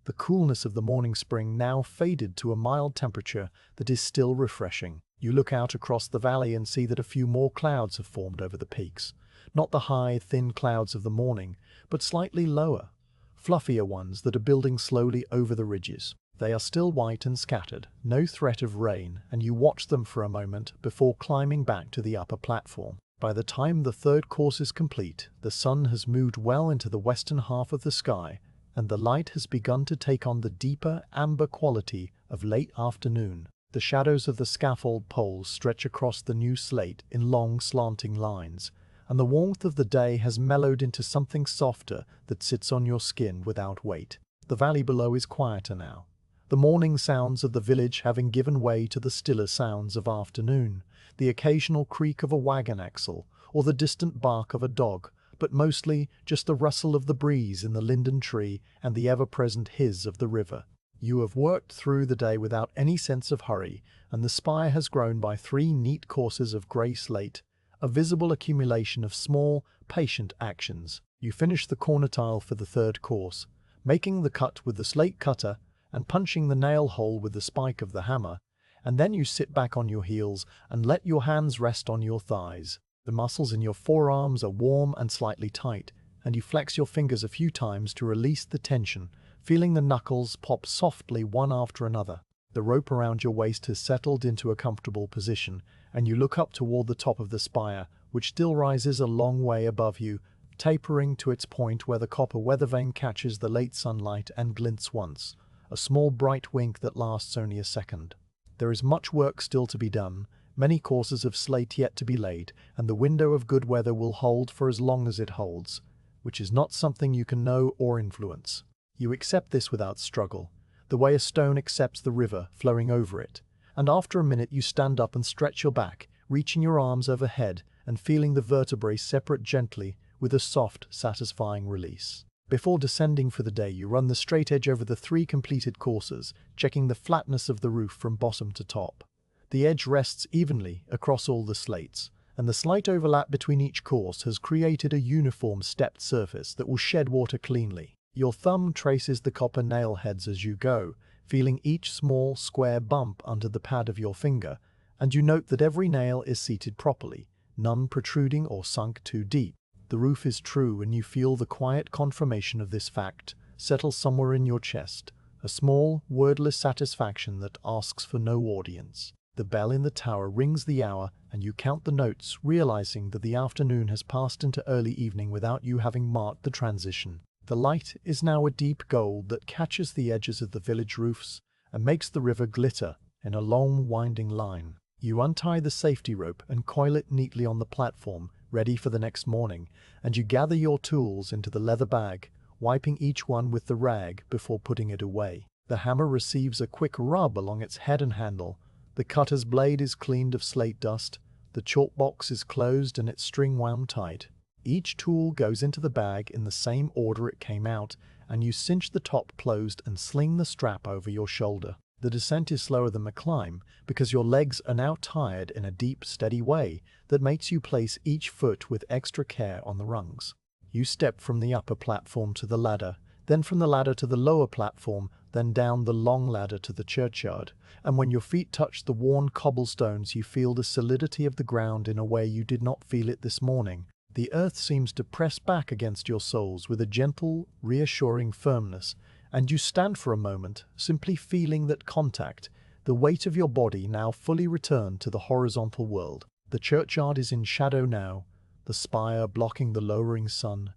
The coolness of the morning spring now faded to a mild temperature that is still refreshing. You look out across the valley and see that a few more clouds have formed over the peaks. Not the high, thin clouds of the morning, but slightly lower, fluffier ones that are building slowly over the ridges. They are still white and scattered, no threat of rain, and you watch them for a moment before climbing back to the upper platform. By the time the third course is complete, the sun has moved well into the western half of the sky, and the light has begun to take on the deeper amber quality of late afternoon. The shadows of the scaffold poles stretch across the new slate in long slanting lines, and the warmth of the day has mellowed into something softer that sits on your skin without weight. The valley below is quieter now, the morning sounds of the village having given way to the stiller sounds of afternoon, the occasional creak of a wagon axle or the distant bark of a dog, but mostly just the rustle of the breeze in the linden tree and the ever-present hiss of the river. You have worked through the day without any sense of hurry, and the spire has grown by 3 neat courses of grey slate, a visible accumulation of small, patient actions. You finish the corner tile for the third course, making the cut with the slate cutter and punching the nail hole with the spike of the hammer, and then you sit back on your heels and let your hands rest on your thighs. The muscles in your forearms are warm and slightly tight, and you flex your fingers a few times to release the tension, feeling the knuckles pop softly one after another. The rope around your waist has settled into a comfortable position, and you look up toward the top of the spire, which still rises a long way above you, tapering to its point where the copper weather vane catches the late sunlight and glints once, a small bright wink that lasts only a second. There is much work still to be done, many courses of slate yet to be laid, and the window of good weather will hold for as long as it holds, which is not something you can know or influence. You accept this without struggle, the way a stone accepts the river flowing over it, and after a minute you stand up and stretch your back, reaching your arms overhead and feeling the vertebrae separate gently with a soft, satisfying release. Before descending for the day, you run the straight edge over the 3 completed courses, checking the flatness of the roof from bottom to top. The edge rests evenly across all the slates, and the slight overlap between each course has created a uniform stepped surface that will shed water cleanly. Your thumb traces the copper nail heads as you go, feeling each small, square bump under the pad of your finger, and you note that every nail is seated properly, none protruding or sunk too deep. The roof is true, and you feel the quiet confirmation of this fact settle somewhere in your chest, a small, wordless satisfaction that asks for no audience. The bell in the tower rings the hour, and you count the notes, realizing that the afternoon has passed into early evening without you having marked the transition. The light is now a deep gold that catches the edges of the village roofs and makes the river glitter in a long, winding line. You untie the safety rope and coil it neatly on the platform, ready for the next morning, and you gather your tools into the leather bag, wiping each one with the rag before putting it away. The hammer receives a quick rub along its head and handle, the cutter's blade is cleaned of slate dust, the chalk box is closed and its string wound tight. Each tool goes into the bag in the same order it came out, and you cinch the top closed and sling the strap over your shoulder. The descent is slower than the climb because your legs are now tired in a deep, steady way that makes you place each foot with extra care on the rungs. You step from the upper platform to the ladder, then from the ladder to the lower platform, then down the long ladder to the churchyard, and when your feet touch the worn cobblestones you feel the solidity of the ground in a way you did not feel it this morning. The earth seems to press back against your soles with a gentle, reassuring firmness, and you stand for a moment, simply feeling that contact, the weight of your body now fully returned to the horizontal world. The churchyard is in shadow now, the spire blocking the lowering sun,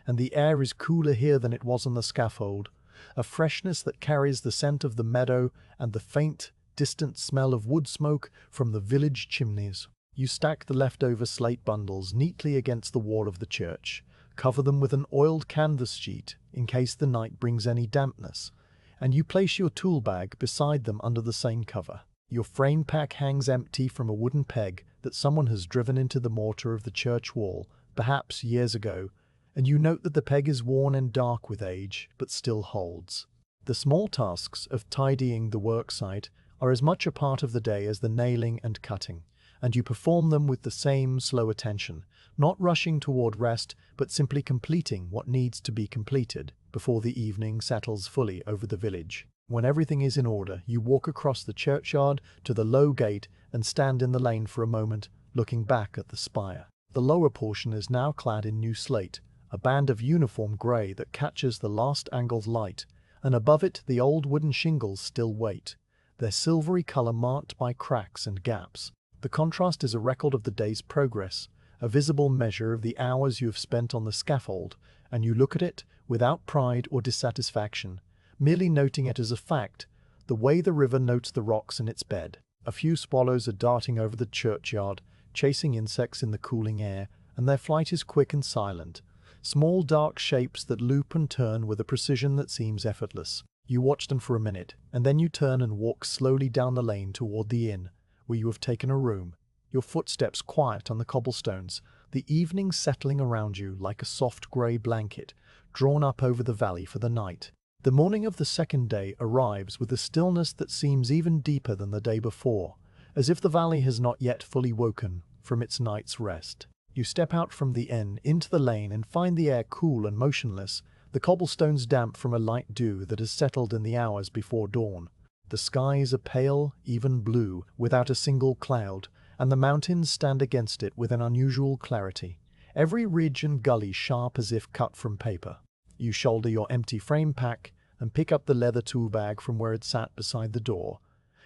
and the air is cooler here than it was on the scaffold, a freshness that carries the scent of the meadow and the faint, distant smell of wood smoke from the village chimneys. You stack the leftover slate bundles neatly against the wall of the church, cover them with an oiled canvas sheet in case the night brings any dampness, and you place your tool bag beside them under the same cover. Your frame pack hangs empty from a wooden peg that someone has driven into the mortar of the church wall, perhaps years ago, and you note that the peg is worn and dark with age, but still holds. The small tasks of tidying the worksite are as much a part of the day as the nailing and cutting, and you perform them with the same slow attention, not rushing toward rest, but simply completing what needs to be completed before the evening settles fully over the village. When everything is in order, you walk across the churchyard to the low gate and stand in the lane for a moment, looking back at the spire. The lower portion is now clad in new slate, a band of uniform grey that catches the last angled light, and above it the old wooden shingles still wait, their silvery colour marked by cracks and gaps. The contrast is a record of the day's progress, a visible measure of the hours you have spent on the scaffold, and you look at it without pride or dissatisfaction, merely noting it as a fact, the way the river notes the rocks in its bed. A few swallows are darting over the churchyard, chasing insects in the cooling air, and their flight is quick and silent, small dark shapes that loop and turn with a precision that seems effortless. You watch them for a minute, and then you turn and walk slowly down the lane toward the inn, where you have taken a room, your footsteps quiet on the cobblestones, the evening settling around you like a soft grey blanket, drawn up over the valley for the night. The morning of the second day arrives with a stillness that seems even deeper than the day before, as if the valley has not yet fully woken from its night's rest. You step out from the inn into the lane and find the air cool and motionless, the cobblestones damp from a light dew that has settled in the hours before dawn. The sky is a pale, even blue, without a single cloud, and the mountains stand against it with an unusual clarity, every ridge and gully sharp as if cut from paper. You shoulder your empty frame pack and pick up the leather tool bag from where it sat beside the door,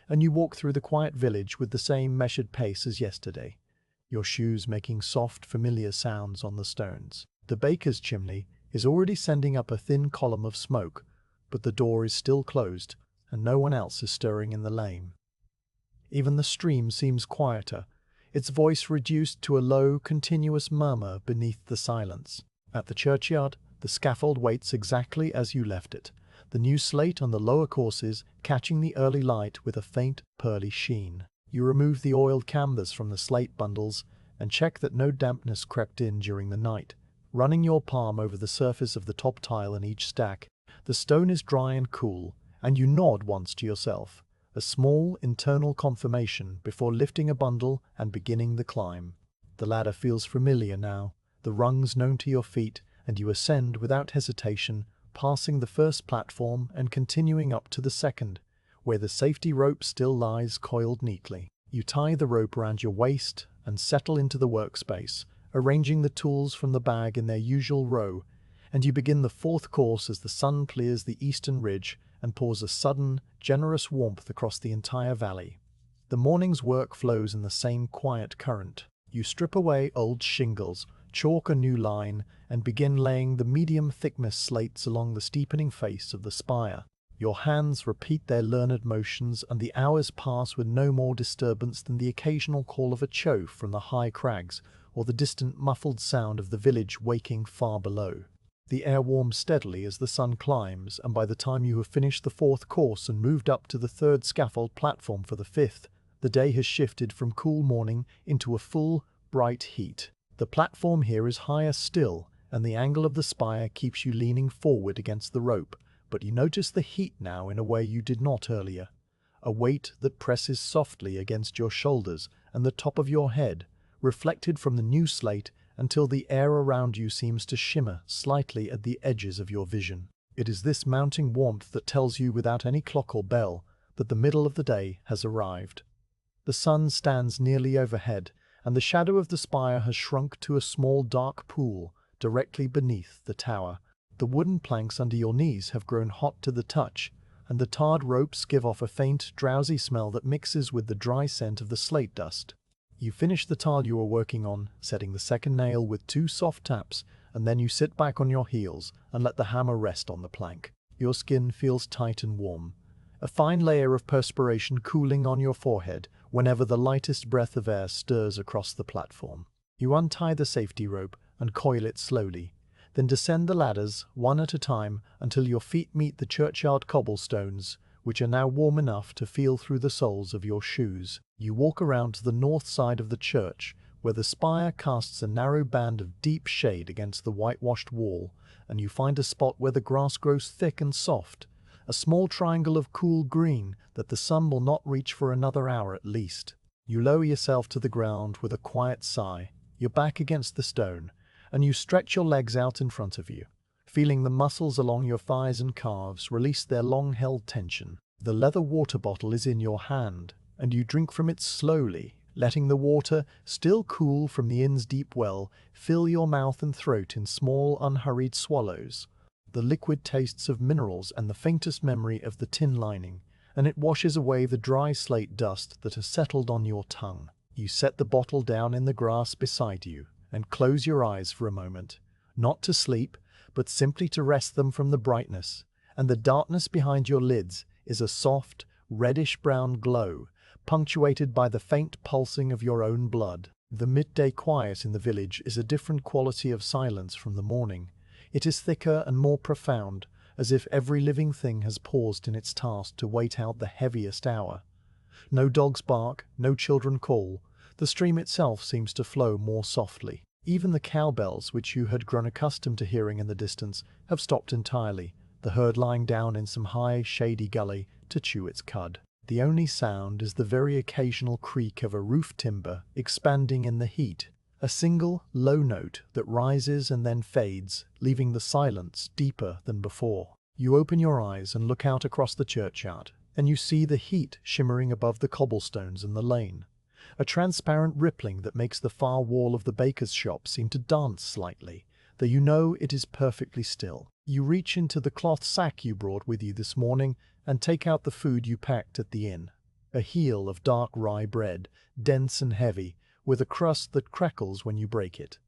and you walk through the quiet village with the same measured pace as yesterday, your shoes making soft, familiar sounds on the stones. The baker's chimney is already sending up a thin column of smoke, but the door is still closed, and no one else is stirring in the lane. Even the stream seems quieter, its voice reduced to a low, continuous murmur beneath the silence. At the churchyard, the scaffold waits exactly as you left it, the new slate on the lower courses catching the early light with a faint, pearly sheen. You remove the oiled canvas from the slate bundles and check that no dampness crept in during the night. Running your palm over the surface of the top tile in each stack, the stone is dry and cool, and you nod once to yourself, a small internal confirmation before lifting a bundle and beginning the climb. The ladder feels familiar now, the rungs known to your feet, and you ascend without hesitation, passing the first platform and continuing up to the second, where the safety rope still lies coiled neatly. You tie the rope around your waist and settle into the workspace, arranging the tools from the bag in their usual row, and you begin the fourth course as the sun clears the eastern ridge and pours a sudden, generous warmth across the entire valley. The morning's work flows in the same quiet current. You strip away old shingles, chalk a new line, and begin laying the medium-thickness slates along the steepening face of the spire. Your hands repeat their learned motions, and the hours pass with no more disturbance than the occasional call of a chough from the high crags, or the distant muffled sound of the village waking far below. The air warms steadily as the sun climbs, and by the time you have finished the fourth course and moved up to the third scaffold platform for the fifth, the day has shifted from cool morning into a full, bright heat. The platform here is higher still, and the angle of the spire keeps you leaning forward against the rope, but you notice the heat now in a way you did not earlier, a weight that presses softly against your shoulders and the top of your head, reflected from the new slate until the air around you seems to shimmer slightly at the edges of your vision. It is this mounting warmth that tells you without any clock or bell that the middle of the day has arrived. The sun stands nearly overhead, and the shadow of the spire has shrunk to a small dark pool directly beneath the tower. The wooden planks under your knees have grown hot to the touch, and the tarred ropes give off a faint, drowsy smell that mixes with the dry scent of the slate dust. You finish the tile you are working on, setting the second nail with 2 soft taps, and then you sit back on your heels and let the hammer rest on the plank. Your skin feels tight and warm, a fine layer of perspiration cooling on your forehead whenever the lightest breath of air stirs across the platform. You untie the safety rope and coil it slowly, Then descend the ladders, one at a time, until your feet meet the churchyard cobblestones, which are now warm enough to feel through the soles of your shoes. You walk around to the north side of the church, where the spire casts a narrow band of deep shade against the whitewashed wall, and you find a spot where the grass grows thick and soft, a small triangle of cool green that the sun will not reach for another hour at least. You lower yourself to the ground with a quiet sigh, your back against the stone, and you stretch your legs out in front of you, feeling the muscles along your thighs and calves release their long-held tension. The leather water bottle is in your hand, and you drink from it slowly, letting the water, still cool from the inn's deep well, fill your mouth and throat in small, unhurried swallows. The liquid tastes of minerals and the faintest memory of the tin lining, and it washes away the dry slate dust that has settled on your tongue. You set the bottle down in the grass beside you, and close your eyes for a moment, not to sleep, but simply to rest them from the brightness, and the darkness behind your lids is a soft, reddish-brown glow, punctuated by the faint pulsing of your own blood. The midday quiet in the village is a different quality of silence from the morning. It is thicker and more profound, as if every living thing has paused in its task to wait out the heaviest hour. No dogs bark, no children call. The stream itself seems to flow more softly. Even the cowbells, which you had grown accustomed to hearing in the distance, have stopped entirely, the herd lying down in some high, shady gully to chew its cud. The only sound is the very occasional creak of a roof timber expanding in the heat, a single, low note that rises and then fades, leaving the silence deeper than before. You open your eyes and look out across the churchyard, and you see the heat shimmering above the cobblestones in the lane, a transparent rippling that makes the far wall of the baker's shop seem to dance slightly, though you know it is perfectly still. You reach into the cloth sack you brought with you this morning and take out the food you packed at the inn. A heel of dark rye bread, dense and heavy, with a crust that crackles when you break it.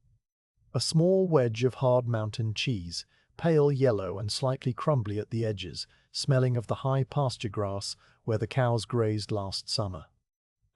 A small wedge of hard mountain cheese, pale yellow and slightly crumbly at the edges, smelling of the high pasture grass where the cows grazed last summer.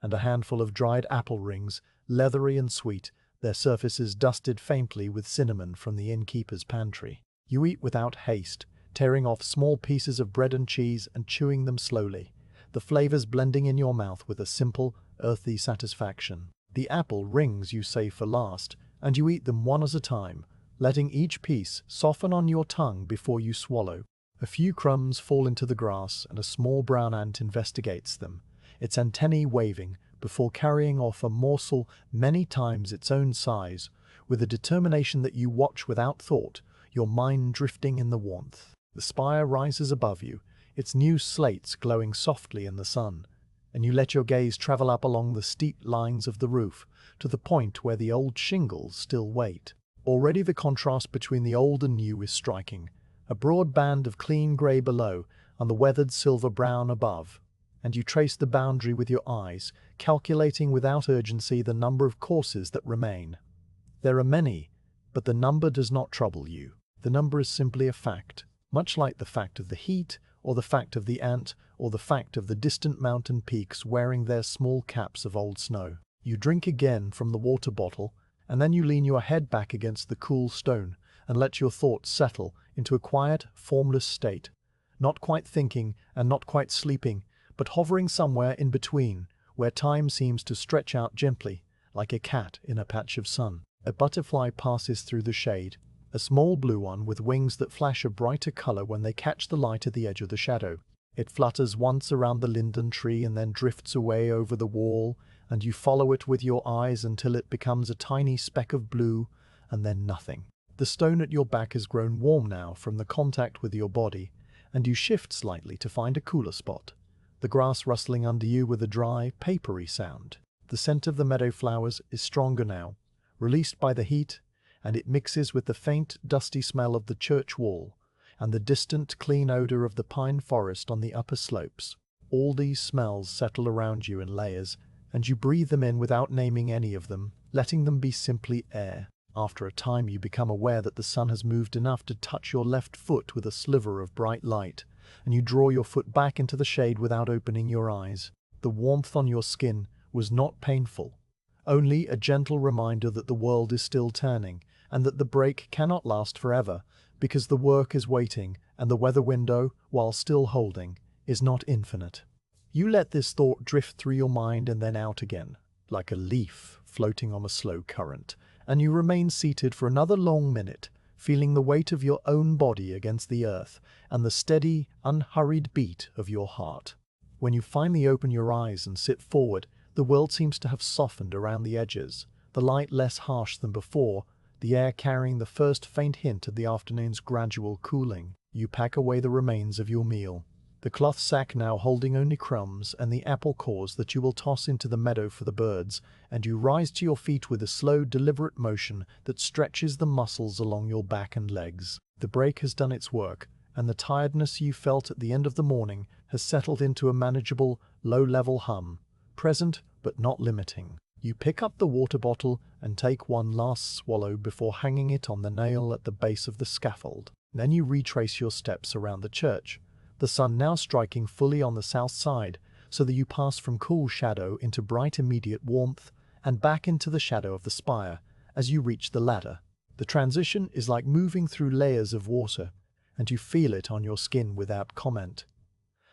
And a handful of dried apple rings, leathery and sweet, their surfaces dusted faintly with cinnamon from the innkeeper's pantry. You eat without haste, tearing off small pieces of bread and cheese and chewing them slowly, the flavors blending in your mouth with a simple, earthy satisfaction. The apple rings you save for last, and you eat them one at a time, letting each piece soften on your tongue before you swallow. A few crumbs fall into the grass, and a small brown ant investigates them, its antennae waving, before carrying off a morsel many times its own size, with a determination that you watch without thought, your mind drifting in the warmth. The spire rises above you, its new slates glowing softly in the sun, and you let your gaze travel up along the steep lines of the roof to the point where the old shingles still wait. Already the contrast between the old and new is striking, a broad band of clean grey below and the weathered silver-brown above, and you trace the boundary with your eyes, calculating without urgency the number of courses that remain. There are many, but the number does not trouble you. The number is simply a fact, much like the fact of the heat, or the fact of the ant, or the fact of the distant mountain peaks wearing their small caps of old snow. You drink again from the water bottle, and then you lean your head back against the cool stone and let your thoughts settle into a quiet, formless state, not quite thinking and not quite sleeping, but hovering somewhere in between, where time seems to stretch out gently, like a cat in a patch of sun. A butterfly passes through the shade, a small blue one with wings that flash a brighter color when they catch the light at the edge of the shadow. It flutters once around the linden tree and then drifts away over the wall, and you follow it with your eyes until it becomes a tiny speck of blue, and then nothing. The stone at your back has grown warm now from the contact with your body, and you shift slightly to find a cooler spot, the grass rustling under you with a dry, papery sound. The scent of the meadow flowers is stronger now, released by the heat, and it mixes with the faint, dusty smell of the church wall and the distant, clean odor of the pine forest on the upper slopes. All these smells settle around you in layers, and you breathe them in without naming any of them, letting them be simply air. After a time you become aware that the sun has moved enough to touch your left foot with a sliver of bright light, and you draw your foot back into the shade without opening your eyes. The warmth on your skin was not painful, only a gentle reminder that the world is still turning, and that the break cannot last forever, because the work is waiting, and the weather window, while still holding, is not infinite. You let this thought drift through your mind and then out again, like a leaf floating on a slow current, and you remain seated for another long minute, feeling the weight of your own body against the earth and the steady, unhurried beat of your heart. When you finally open your eyes and sit forward, the world seems to have softened around the edges, the light less harsh than before, the air carrying the first faint hint of the afternoon's gradual cooling. You pack away the remains of your meal, the cloth sack now holding only crumbs and the apple cores that you will toss into the meadow for the birds, and you rise to your feet with a slow, deliberate motion that stretches the muscles along your back and legs. The break has done its work, and the tiredness you felt at the end of the morning has settled into a manageable, low-level hum, present but not limiting. You pick up the water bottle and take one last swallow before hanging it on the nail at the base of the scaffold. Then you retrace your steps around the church, the sun now striking fully on the south side, so that you pass from cool shadow into bright immediate warmth and back into the shadow of the spire as you reach the ladder. The transition is like moving through layers of water, and you feel it on your skin without comment.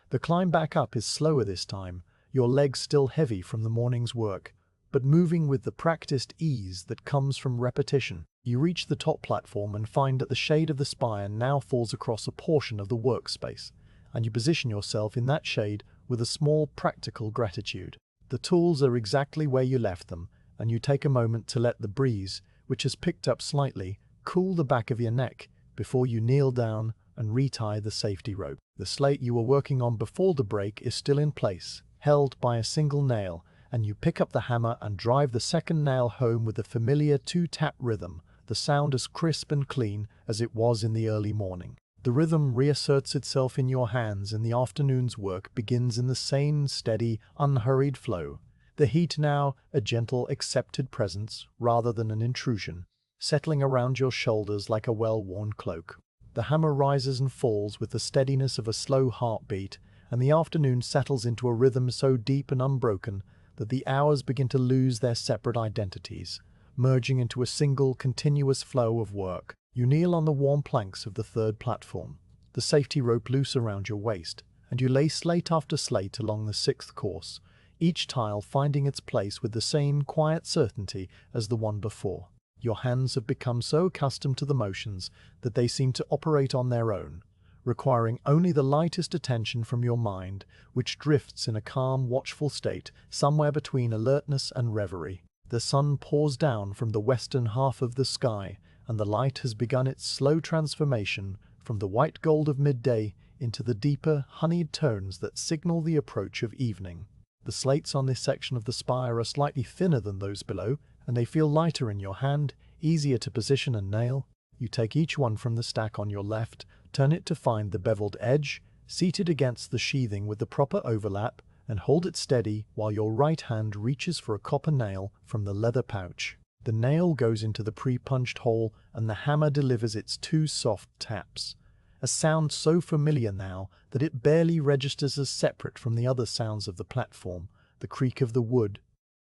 The climb back up is slower this time, your legs still heavy from the morning's work, but moving with the practiced ease that comes from repetition. You reach the top platform and find that the shade of the spire now falls across a portion of the workspace, and you position yourself in that shade with a small practical gratitude. The tools are exactly where you left them, and you take a moment to let the breeze, which has picked up slightly, cool the back of your neck before you kneel down and retie the safety rope. The slate you were working on before the break is still in place, held by a single nail, and you pick up the hammer and drive the second nail home with the familiar two-tap rhythm, the sound as crisp and clean as it was in the early morning. The rhythm reasserts itself in your hands, and the afternoon's work begins in the same steady, unhurried flow, the heat now a gentle, accepted presence rather than an intrusion, settling around your shoulders like a well-worn cloak. The hammer rises and falls with the steadiness of a slow heartbeat, and the afternoon settles into a rhythm so deep and unbroken that the hours begin to lose their separate identities, merging into a single, continuous flow of work. You kneel on the warm planks of the third platform, the safety rope loose around your waist, and you lay slate after slate along the sixth course, each tile finding its place with the same quiet certainty as the one before. Your hands have become so accustomed to the motions that they seem to operate on their own, requiring only the lightest attention from your mind, which drifts in a calm, watchful state somewhere between alertness and reverie. The sun pours down from the western half of the sky, and the light has begun its slow transformation from the white gold of midday into the deeper, honeyed tones that signal the approach of evening. The slates on this section of the spire are slightly thinner than those below, and they feel lighter in your hand, easier to position and nail. You take each one from the stack on your left, turn it to find the beveled edge, seated against the sheathing with the proper overlap, and hold it steady while your right hand reaches for a copper nail from the leather pouch. The nail goes into the pre-punched hole, and the hammer delivers its two soft taps, a sound so familiar now that it barely registers as separate from the other sounds of the platform, the creak of the wood,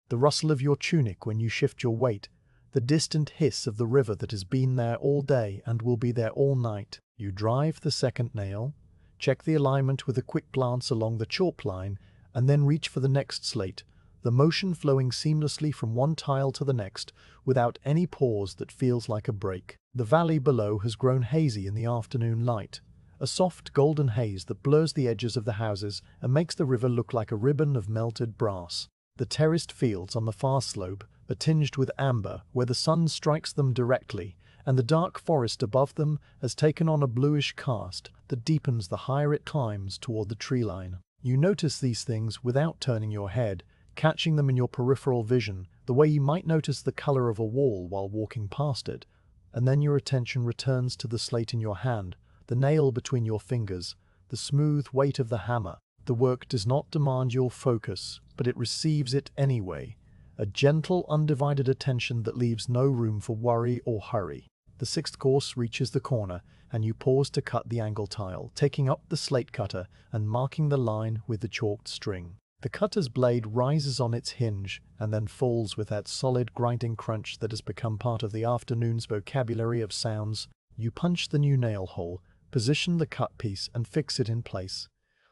the rustle of your tunic when you shift your weight, the distant hiss of the river that has been there all day and will be there all night. You drive the second nail, check the alignment with a quick glance along the chalk line, and then reach for the next slate, the motion flowing seamlessly from one tile to the next without any pause that feels like a break. The valley below has grown hazy in the afternoon light, a soft golden haze that blurs the edges of the houses and makes the river look like a ribbon of melted brass. The terraced fields on the far slope are tinged with amber where the sun strikes them directly, and the dark forest above them has taken on a bluish cast that deepens the higher it climbs toward the tree line. You notice these things without turning your head, catching them in your peripheral vision, the way you might notice the color of a wall while walking past it, and then your attention returns to the slate in your hand, the nail between your fingers, the smooth weight of the hammer. The work does not demand your focus, but it receives it anyway, a gentle, undivided attention that leaves no room for worry or hurry. The sixth course reaches the corner, and you pause to cut the angle tile, taking up the slate cutter and marking the line with the chalked string. The cutter's blade rises on its hinge and then falls with that solid grinding crunch that has become part of the afternoon's vocabulary of sounds. You punch the new nail hole, position the cut piece and fix it in place.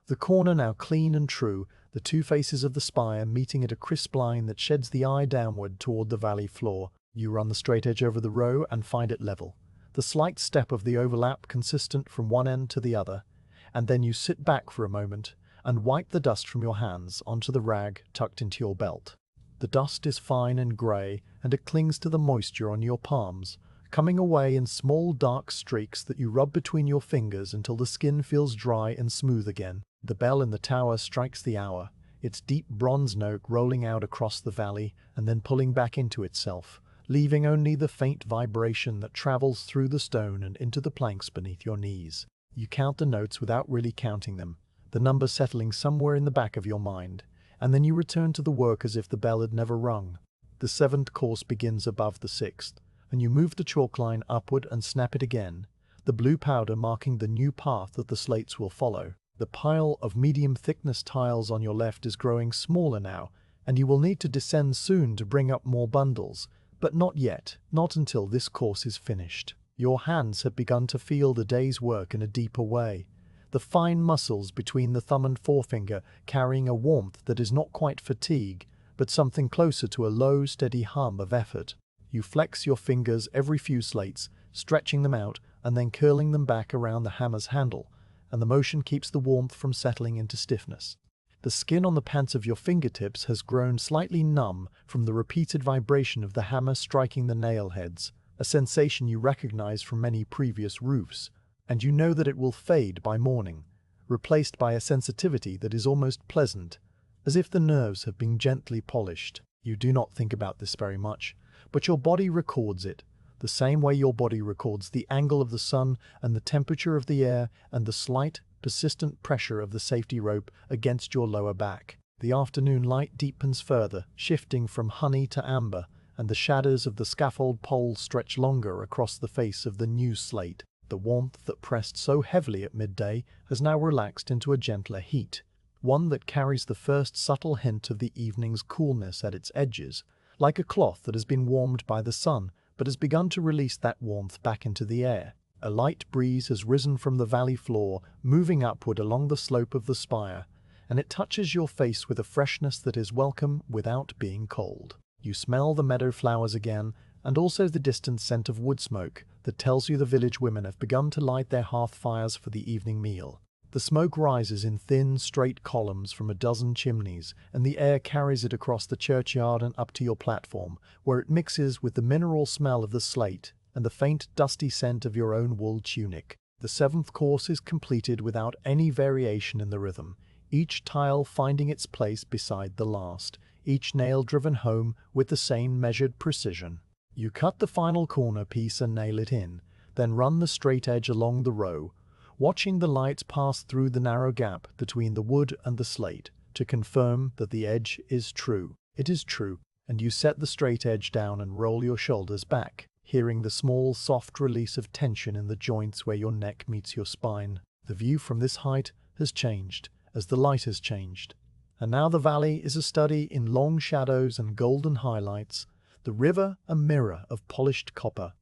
The corner now clean and true, the two faces of the spire meeting at a crisp line that sheds the eye downward toward the valley floor. You run the straight edge over the row and find it level. The slight step of the overlap consistent from one end to the other, and then you sit back for a moment and wipe the dust from your hands onto the rag tucked into your belt. The dust is fine and grey, and it clings to the moisture on your palms, coming away in small dark streaks that you rub between your fingers until the skin feels dry and smooth again. The bell in the tower strikes the hour, its deep bronze note rolling out across the valley and then pulling back into itself, leaving only the faint vibration that travels through the stone and into the planks beneath your knees. You count the notes without really counting them, the number settling somewhere in the back of your mind, and then you return to the work as if the bell had never rung. The seventh course begins above the sixth, and you move the chalk line upward and snap it again, the blue powder marking the new path that the slates will follow. The pile of medium thickness tiles on your left is growing smaller now, and you will need to descend soon to bring up more bundles, but not yet, not until this course is finished. Your hands have begun to feel the day's work in a deeper way, the fine muscles between the thumb and forefinger carrying a warmth that is not quite fatigue, but something closer to a low, steady hum of effort. You flex your fingers every few slates, stretching them out and then curling them back around the hammer's handle, and the motion keeps the warmth from settling into stiffness. The skin on the pants of your fingertips has grown slightly numb from the repeated vibration of the hammer striking the nail heads, a sensation you recognize from many previous roofs, and you know that it will fade by morning, replaced by a sensitivity that is almost pleasant, as if the nerves have been gently polished. You do not think about this very much, but your body records it, the same way your body records the angle of the sun and the temperature of the air and the slight, persistent pressure of the safety rope against your lower back. The afternoon light deepens further, shifting from honey to amber, and the shadows of the scaffold poles stretch longer across the face of the new slate. The warmth that pressed so heavily at midday has now relaxed into a gentler heat, one that carries the first subtle hint of the evening's coolness at its edges, like a cloth that has been warmed by the sun but has begun to release that warmth back into the air. A light breeze has risen from the valley floor, moving upward along the slope of the spire, and it touches your face with a freshness that is welcome without being cold. You smell the meadow flowers again, and also the distant scent of wood smoke that tells you the village women have begun to light their hearth fires for the evening meal. The smoke rises in thin, straight columns from a dozen chimneys, and the air carries it across the churchyard and up to your platform, where it mixes with the mineral smell of the slate and the faint, dusty scent of your own wool tunic. The seventh course is completed without any variation in the rhythm, each tile finding its place beside the last, each nail driven home with the same measured precision. You cut the final corner piece and nail it in, then run the straight edge along the row, watching the light pass through the narrow gap between the wood and the slate to confirm that the edge is true. It is true, and you set the straight edge down and roll your shoulders back, hearing the small, soft release of tension in the joints where your neck meets your spine. The view from this height has changed, as the light has changed. And now the valley is a study in long shadows and golden highlights, the river a mirror of polished copper,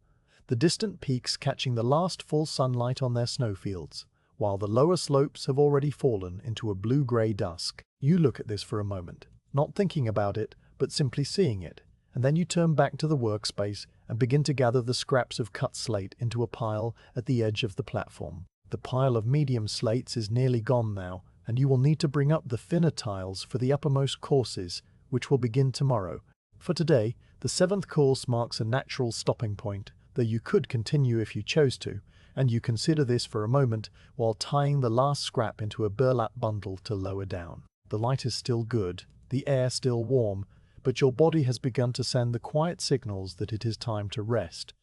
the distant peaks catching the last full sunlight on their snowfields, while the lower slopes have already fallen into a blue-grey dusk. You look at this for a moment, not thinking about it, but simply seeing it, and then you turn back to the workspace and begin to gather the scraps of cut slate into a pile at the edge of the platform. The pile of medium slates is nearly gone now, and you will need to bring up the thinner tiles for the uppermost courses, which will begin tomorrow. For today, the seventh course marks a natural stopping point, though you could continue if you chose to, and you consider this for a moment while tying the last scrap into a burlap bundle to lower down. The light is still good, the air still warm, but your body has begun to send the quiet signals that it is time to rest.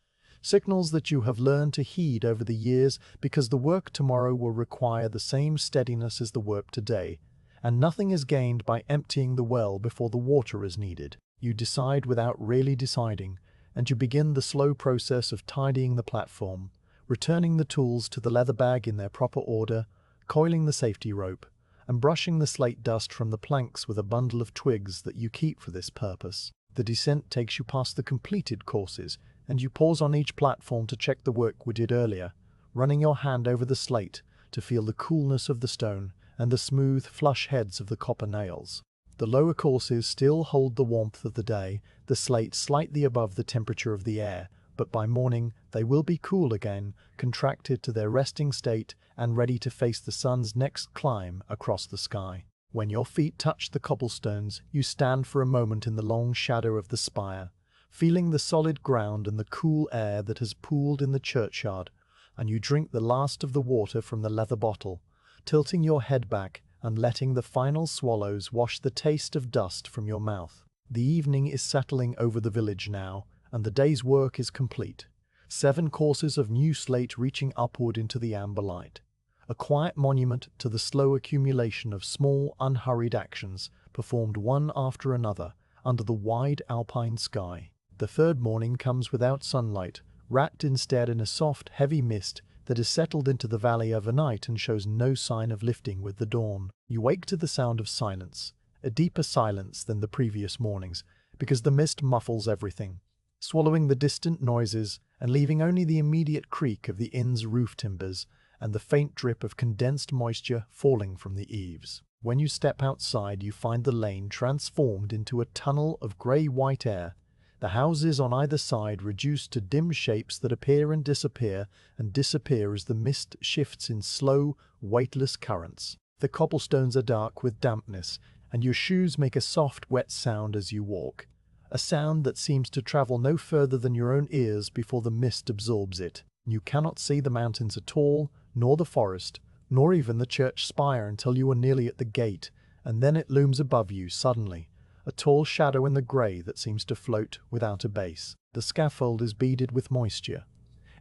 Signals that you have learned to heed over the years because the work tomorrow will require the same steadiness as the work today, and nothing is gained by emptying the well before the water is needed. You decide without really deciding, and you begin the slow process of tidying the platform, returning the tools to the leather bag in their proper order, coiling the safety rope, and brushing the slate dust from the planks with a bundle of twigs that you keep for this purpose. The descent takes you past the completed courses, and you pause on each platform to check the work we did earlier, running your hand over the slate to feel the coolness of the stone and the smooth, flush heads of the copper nails. The lower courses still hold the warmth of the day, the slate slightly above the temperature of the air, but by morning they will be cool again, contracted to their resting state and ready to face the sun's next climb across the sky. When your feet touch the cobblestones, you stand for a moment in the long shadow of the spire, feeling the solid ground and the cool air that has pooled in the churchyard, and you drink the last of the water from the leather bottle, tilting your head back and letting the final swallows wash the taste of dust from your mouth. The evening is settling over the village now, and the day's work is complete. 7 courses of new slate reaching upward into the amber light. A quiet monument to the slow accumulation of small, unhurried actions performed one after another under the wide alpine sky. The third morning comes without sunlight, wrapped instead in a soft, heavy mist that has settled into the valley overnight and shows no sign of lifting with the dawn. You wake to the sound of silence, a deeper silence than the previous mornings, because the mist muffles everything, swallowing the distant noises and leaving only the immediate creak of the inn's roof timbers and the faint drip of condensed moisture falling from the eaves. When you step outside, you find the lane transformed into a tunnel of grey-white air, the houses on either side reduced to dim shapes that appear and disappear as the mist shifts in slow, weightless currents. The cobblestones are dark with dampness, and your shoes make a soft, wet sound as you walk, a sound that seems to travel no further than your own ears before the mist absorbs it. You cannot see the mountains at all, nor the forest, nor even the church spire until you are nearly at the gate, and then it looms above you suddenly, a tall shadow in the grey that seems to float without a base. The scaffold is beaded with moisture,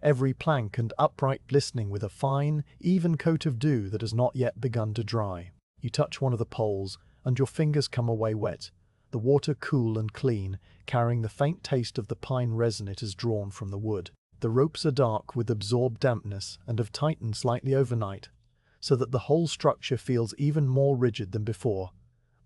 every plank and upright glistening with a fine, even coat of dew that has not yet begun to dry. You touch one of the poles, and your fingers come away wet, the water cool and clean, carrying the faint taste of the pine resin it has drawn from the wood. The ropes are dark with absorbed dampness and have tightened slightly overnight, so that the whole structure feels even more rigid than before.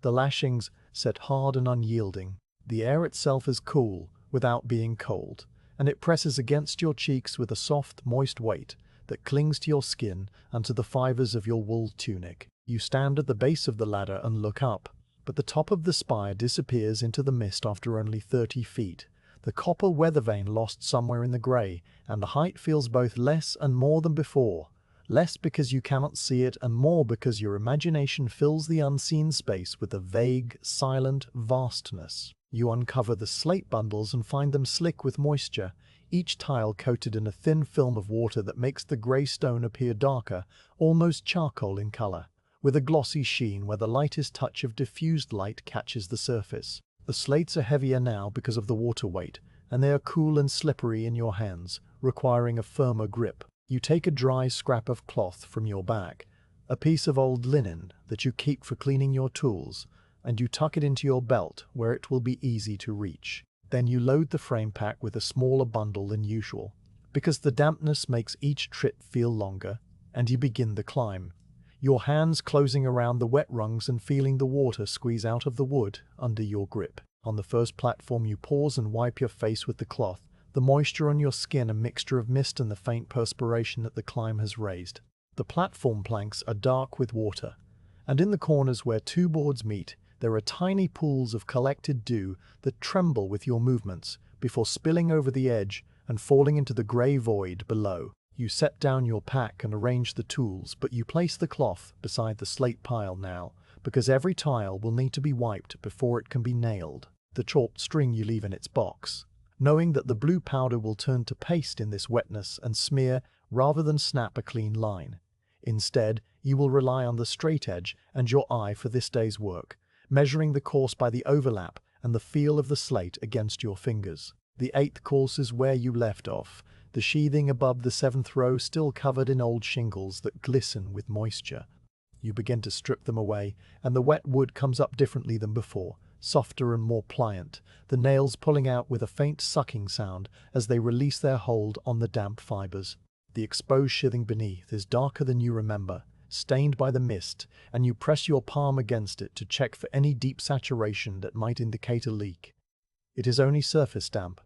The lashings set hard and unyielding. The air itself is cool, without being cold, and it presses against your cheeks with a soft, moist weight that clings to your skin and to the fibers of your wool tunic. You stand at the base of the ladder and look up, but the top of the spire disappears into the mist after only 30 feet. The copper weather vane lost somewhere in the grey, and the height feels both less and more than before. Less because you cannot see it, and more because your imagination fills the unseen space with a vague, silent vastness. You uncover the slate bundles and find them slick with moisture, each tile coated in a thin film of water that makes the grey stone appear darker, almost charcoal in colour, with a glossy sheen where the lightest touch of diffused light catches the surface. The slates are heavier now because of the water weight, and they are cool and slippery in your hands, requiring a firmer grip. You take a dry scrap of cloth from your bag, a piece of old linen that you keep for cleaning your tools, and you tuck it into your belt where it will be easy to reach. Then you load the frame pack with a smaller bundle than usual, because the dampness makes each trip feel longer, and you begin the climb, your hands closing around the wet rungs and feeling the water squeeze out of the wood under your grip. On the first platform you pause and wipe your face with the cloth, the moisture on your skin a mixture of mist and the faint perspiration that the climb has raised. The platform planks are dark with water, and in the corners where 2 boards meet, there are tiny pools of collected dew that tremble with your movements before spilling over the edge and falling into the grey void below. You set down your pack and arrange the tools, but you place the cloth beside the slate pile now, because every tile will need to be wiped before it can be nailed. The chalked string you leave in its box, knowing that the blue powder will turn to paste in this wetness and smear rather than snap a clean line. Instead, you will rely on the straight edge and your eye for this day's work, measuring the course by the overlap and the feel of the slate against your fingers. The 8th course is where you left off, the sheathing above the 7th row still covered in old shingles that glisten with moisture. You begin to strip them away, and the wet wood comes up differently than before, softer and more pliant, the nails pulling out with a faint sucking sound as they release their hold on the damp fibers. The exposed sheathing beneath is darker than you remember, stained by the mist, and you press your palm against it to check for any deep saturation that might indicate a leak. It is only surface damp,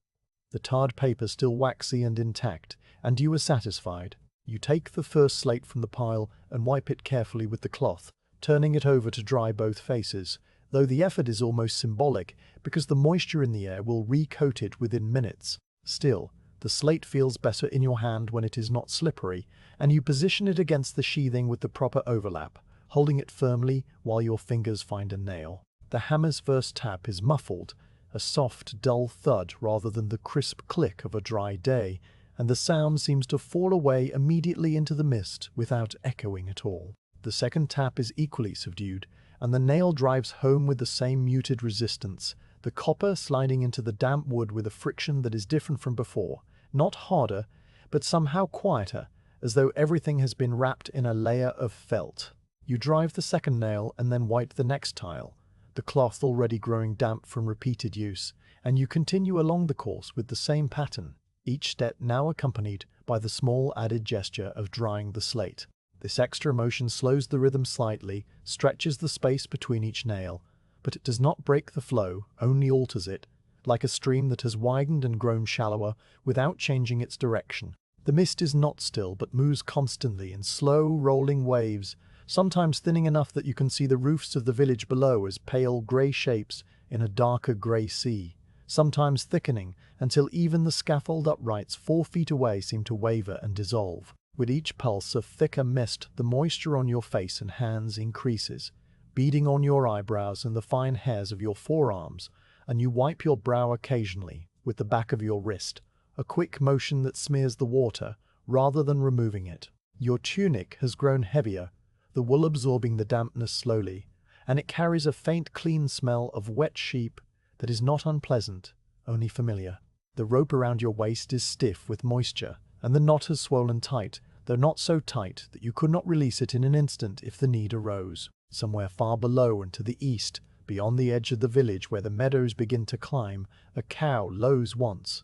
the tarred paper still waxy and intact, and you are satisfied. You take the first slate from the pile and wipe it carefully with the cloth, turning it over to dry both faces, though the effort is almost symbolic because the moisture in the air will recoat it within minutes. Still, the slate feels better in your hand when it is not slippery, and you position it against the sheathing with the proper overlap, holding it firmly while your fingers find a nail. The hammer's first tap is muffled, a soft, dull thud rather than the crisp click of a dry day, and the sound seems to fall away immediately into the mist without echoing at all. The second tap is equally subdued, and the nail drives home with the same muted resistance, the copper sliding into the damp wood with a friction that is different from before, not harder, but somehow quieter, as though everything has been wrapped in a layer of felt. You drive the second nail and then wipe the next tile, the cloth already growing damp from repeated use, and you continue along the course with the same pattern, each step now accompanied by the small added gesture of drying the slate. This extra motion slows the rhythm slightly, stretches the space between each nail, but it does not break the flow, only alters it, like a stream that has widened and grown shallower without changing its direction. The mist is not still, but moves constantly in slow, rolling waves, sometimes thinning enough that you can see the roofs of the village below as pale grey shapes in a darker grey sea, sometimes thickening until even the scaffold uprights 4 feet away seem to waver and dissolve. With each pulse of thicker mist, the moisture on your face and hands increases, beading on your eyebrows and the fine hairs of your forearms, and you wipe your brow occasionally with the back of your wrist, a quick motion that smears the water rather than removing it. Your tunic has grown heavier, the wool absorbing the dampness slowly, and it carries a faint clean smell of wet sheep that is not unpleasant, only familiar. The rope around your waist is stiff with moisture, and the knot has swollen tight, though not so tight that you could not release it in an instant if the need arose. Somewhere far below and to the east, beyond the edge of the village where the meadows begin to climb, a cow lows once,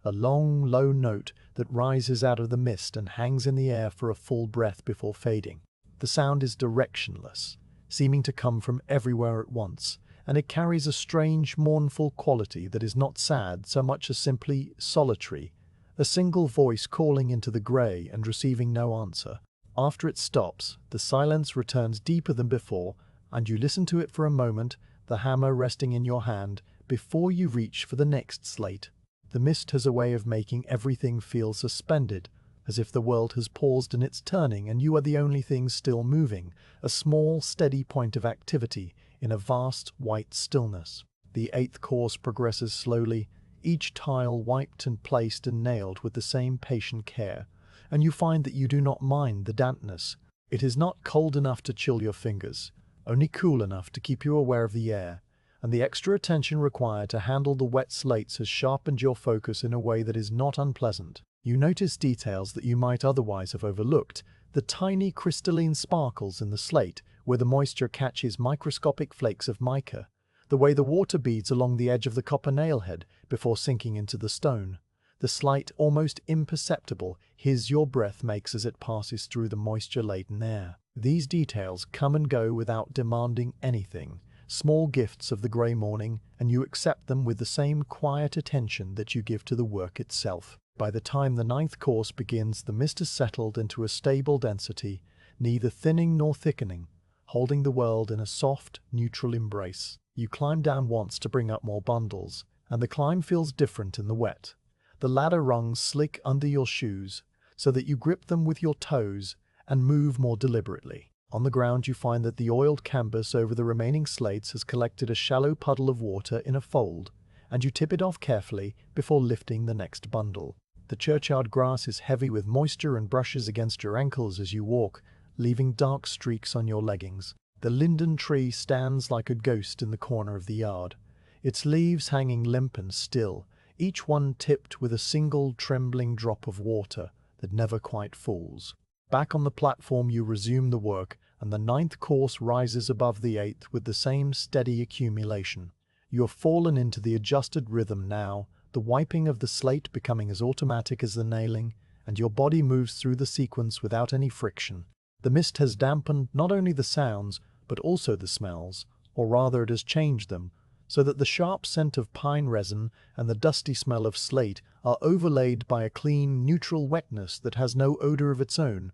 a long, low note that rises out of the mist and hangs in the air for a full breath before fading. The sound is directionless, seeming to come from everywhere at once, and it carries a strange, mournful quality that is not sad so much as simply solitary, a single voice calling into the grey and receiving no answer. After it stops, the silence returns deeper than before, and you listen to it for a moment, the hammer resting in your hand, before you reach for the next slate. The mist has a way of making everything feel suspended, as if the world has paused in its turning and you are the only thing still moving, a small, steady point of activity in a vast, white stillness. The 8th course progresses slowly, each tile wiped and placed and nailed with the same patient care, and you find that you do not mind the dampness. It is not cold enough to chill your fingers, only cool enough to keep you aware of the air, and the extra attention required to handle the wet slates has sharpened your focus in a way that is not unpleasant. You notice details that you might otherwise have overlooked, the tiny crystalline sparkles in the slate where the moisture catches microscopic flakes of mica, the way the water beads along the edge of the copper nailhead before sinking into the stone, the slight, almost imperceptible hiss your breath makes as it passes through the moisture-laden air. These details come and go without demanding anything, small gifts of the grey morning, and you accept them with the same quiet attention that you give to the work itself. By the time the 9th course begins, the mist has settled into a stable density, neither thinning nor thickening, holding the world in a soft, neutral embrace. You climb down once to bring up more bundles, and the climb feels different in the wet. The ladder rungs slick under your shoes, so that you grip them with your toes and move more deliberately. On the ground you find that the oiled canvas over the remaining slates has collected a shallow puddle of water in a fold, and you tip it off carefully before lifting the next bundle. The churchyard grass is heavy with moisture and brushes against your ankles as you walk, leaving dark streaks on your leggings. The linden tree stands like a ghost in the corner of the yard, its leaves hanging limp and still, each one tipped with a single trembling drop of water that never quite falls. Back on the platform you resume the work, and the 9th course rises above the 8th with the same steady accumulation. You have fallen into the adjusted rhythm now, the wiping of the slate becoming as automatic as the nailing, and your body moves through the sequence without any friction. The mist has dampened not only the sounds, but also the smells, or rather it has changed them, so that the sharp scent of pine resin and the dusty smell of slate are overlaid by a clean, neutral wetness that has no odor of its own,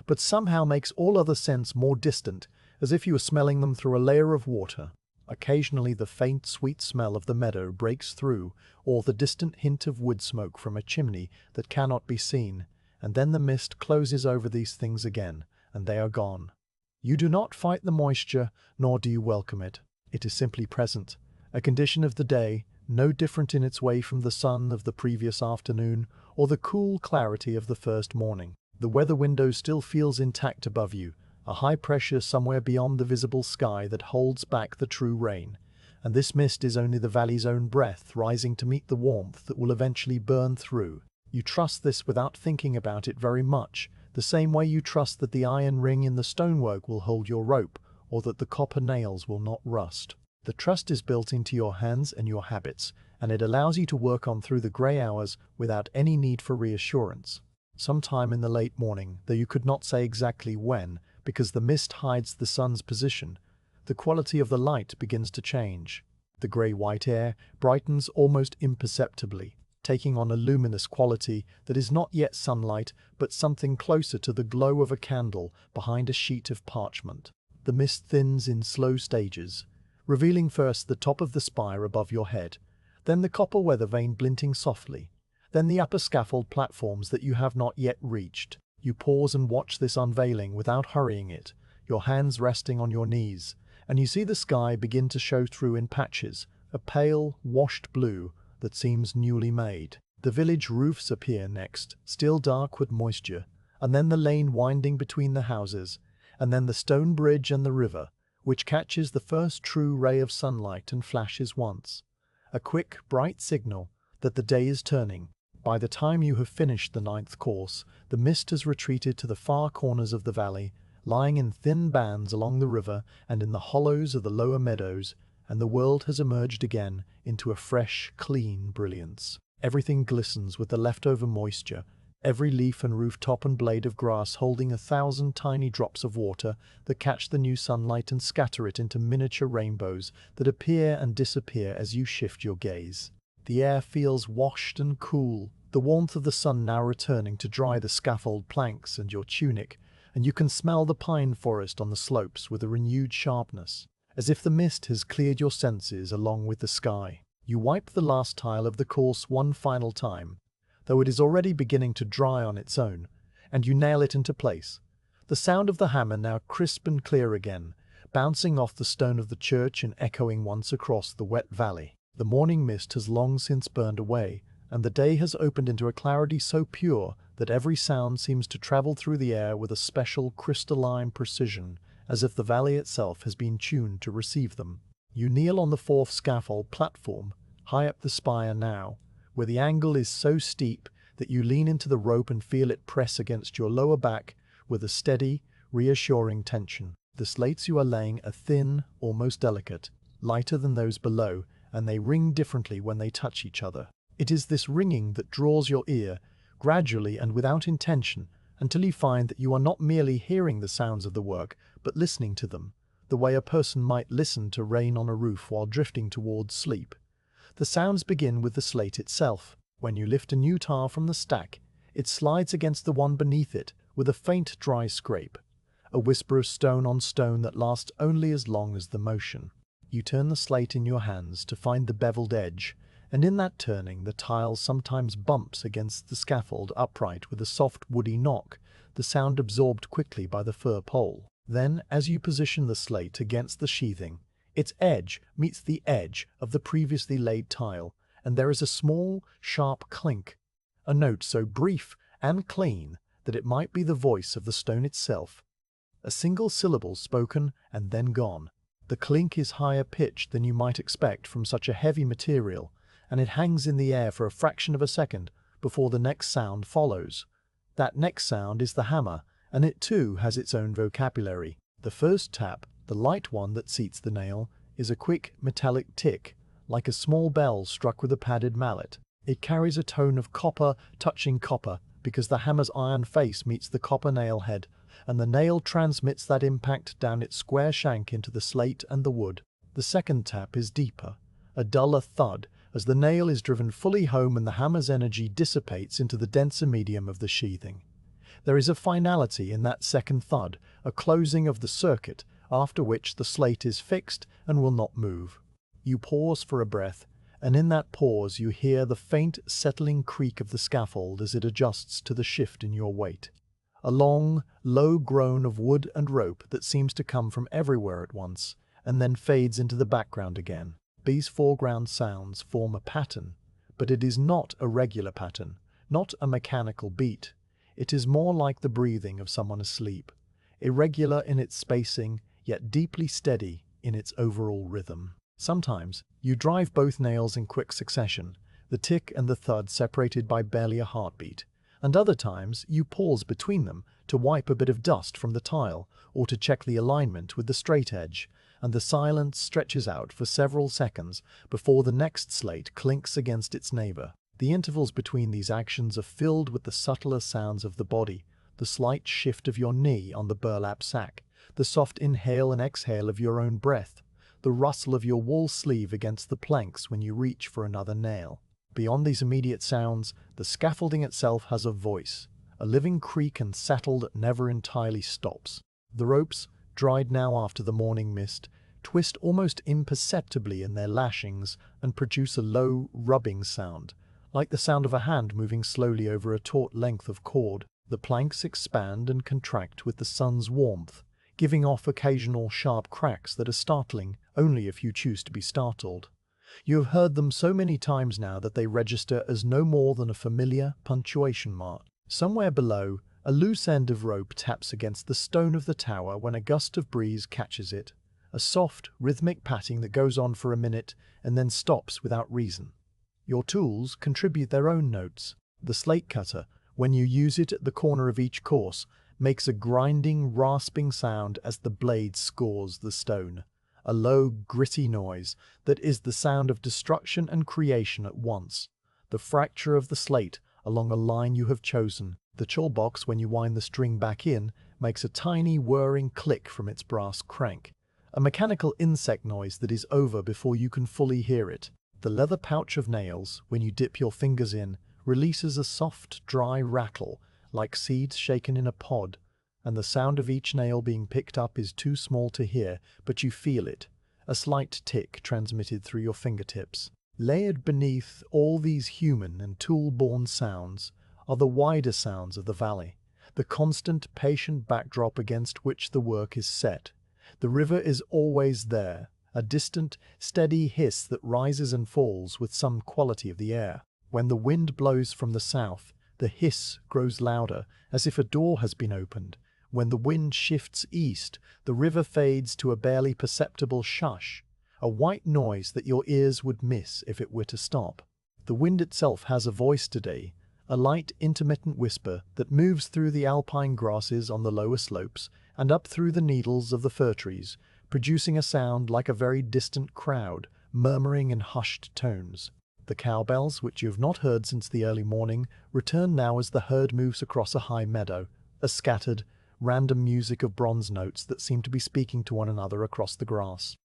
but somehow makes all other scents more distant, as if you were smelling them through a layer of water. Occasionally the faint, sweet smell of the meadow breaks through, or the distant hint of wood smoke from a chimney that cannot be seen, and then the mist closes over these things again, and they are gone. You do not fight the moisture, nor do you welcome it. It is simply present, a condition of the day, no different in its way from the sun of the previous afternoon or the cool clarity of the first morning. The weather window still feels intact above you, a high pressure somewhere beyond the visible sky that holds back the true rain, and this mist is only the valley's own breath rising to meet the warmth that will eventually burn through. You trust this without thinking about it very much, the same way you trust that the iron ring in the stonework will hold your rope, or that the copper nails will not rust. The trust is built into your hands and your habits, and it allows you to work on through the grey hours without any need for reassurance. Sometime in the late morning, though you could not say exactly when, because the mist hides the sun's position, the quality of the light begins to change. The grey-white air brightens almost imperceptibly, taking on a luminous quality that is not yet sunlight, but something closer to the glow of a candle behind a sheet of parchment. The mist thins in slow stages, revealing first the top of the spire above your head, then the copper weather vane glinting softly, then the upper scaffold platforms that you have not yet reached. You pause and watch this unveiling without hurrying it, your hands resting on your knees, and you see the sky begin to show through in patches, a pale, washed blue that seems newly made. The village roofs appear next, still dark with moisture, and then the lane winding between the houses, and then the stone bridge and the river, which catches the first true ray of sunlight and flashes once. A quick, bright signal that the day is turning. By the time you have finished the 9th course, the mist has retreated to the far corners of the valley, lying in thin bands along the river and in the hollows of the lower meadows, and the world has emerged again into a fresh, clean brilliance. Everything glistens with the leftover moisture, every leaf and rooftop and blade of grass holding 1,000 tiny drops of water that catch the new sunlight and scatter it into miniature rainbows that appear and disappear as you shift your gaze. The air feels washed and cool, the warmth of the sun now returning to dry the scaffold planks and your tunic, and you can smell the pine forest on the slopes with a renewed sharpness, as if the mist has cleared your senses along with the sky. You wipe the last tile of the course one final time, though it is already beginning to dry on its own, and you nail it into place. The sound of the hammer now crisp and clear again, bouncing off the stone of the church and echoing once across the wet valley. The morning mist has long since burned away, and the day has opened into a clarity so pure that every sound seems to travel through the air with a special crystalline precision, as if the valley itself has been tuned to receive them. You kneel on the 4th scaffold platform, high up the spire now, where the angle is so steep that you lean into the rope and feel it press against your lower back with a steady, reassuring tension. The slates you are laying are thin, almost delicate, lighter than those below, and they ring differently when they touch each other. It is this ringing that draws your ear, gradually and without intention, until you find that you are not merely hearing the sounds of the work, but listening to them, the way a person might listen to rain on a roof while drifting towards sleep. The sounds begin with the slate itself. When you lift a new tile from the stack, it slides against the one beneath it with a faint dry scrape, a whisper of stone on stone that lasts only as long as the motion. You turn the slate in your hands to find the beveled edge, and in that turning the tile sometimes bumps against the scaffold upright with a soft woody knock, the sound absorbed quickly by the fir pole. Then, as you position the slate against the sheathing, its edge meets the edge of the previously laid tile, and there is a small, sharp clink, a note so brief and clean that it might be the voice of the stone itself. A single syllable spoken and then gone. The clink is higher pitched than you might expect from such a heavy material, and it hangs in the air for a fraction of a second before the next sound follows. That next sound is the hammer, and it too has its own vocabulary. The first tap, the light one that seats the nail, is a quick metallic tick, like a small bell struck with a padded mallet. It carries a tone of copper touching copper because the hammer's iron face meets the copper nail head, and the nail transmits that impact down its square shank into the slate and the wood. The second tap is deeper, a duller thud, as the nail is driven fully home and the hammer's energy dissipates into the denser medium of the sheathing. There is a finality in that second thud, a closing of the circuit, after which the slate is fixed and will not move. You pause for a breath, and in that pause you hear the faint, settling creak of the scaffold as it adjusts to the shift in your weight. A long, low groan of wood and rope that seems to come from everywhere at once, and then fades into the background again. These foreground sounds form a pattern, but it is not a regular pattern, not a mechanical beat. It is more like the breathing of someone asleep, irregular in its spacing, yet deeply steady in its overall rhythm. Sometimes you drive both nails in quick succession, the tick and the thud separated by barely a heartbeat, and other times you pause between them to wipe a bit of dust from the tile or to check the alignment with the straight edge, and the silence stretches out for several seconds before the next slate clinks against its neighbor. The intervals between these actions are filled with the subtler sounds of the body, the slight shift of your knee on the burlap sack, the soft inhale and exhale of your own breath, the rustle of your wool sleeve against the planks when you reach for another nail. Beyond these immediate sounds, the scaffolding itself has a voice, a living creak and settle that never entirely stops. The ropes, dried now after the morning mist, twist almost imperceptibly in their lashings and produce a low, rubbing sound, like the sound of a hand moving slowly over a taut length of cord. The planks expand and contract with the sun's warmth, giving off occasional sharp cracks that are startling only if you choose to be startled. You have heard them so many times now that they register as no more than a familiar punctuation mark. Somewhere below, a loose end of rope taps against the stone of the tower when a gust of breeze catches it, a soft, rhythmic patting that goes on for a minute and then stops without reason. Your tools contribute their own notes. The slate cutter, when you use it at the corner of each course, makes a grinding, rasping sound as the blade scores the stone, a low, gritty noise that is the sound of destruction and creation at once. The fracture of the slate along a line you have chosen. The tool box, when you wind the string back in, makes a tiny whirring click from its brass crank, a mechanical insect noise that is over before you can fully hear it. The leather pouch of nails, when you dip your fingers in, releases a soft, dry rattle, like seeds shaken in a pod, and the sound of each nail being picked up is too small to hear, but you feel it, a slight tick transmitted through your fingertips. Layered beneath all these human and tool-borne sounds are the wider sounds of the valley, the constant, patient backdrop against which the work is set. The river is always there, a distant, steady hiss that rises and falls with some quality of the air. When the wind blows from the south, the hiss grows louder, as if a door has been opened. When the wind shifts east, the river fades to a barely perceptible shush, a white noise that your ears would miss if it were to stop. The wind itself has a voice today, a light, intermittent whisper that moves through the alpine grasses on the lower slopes and up through the needles of the fir trees, producing a sound like a very distant crowd, murmuring in hushed tones. The cowbells, which you have not heard since the early morning, return now as the herd moves across a high meadow, a scattered, random music of bronze notes that seem to be speaking to one another across the grass.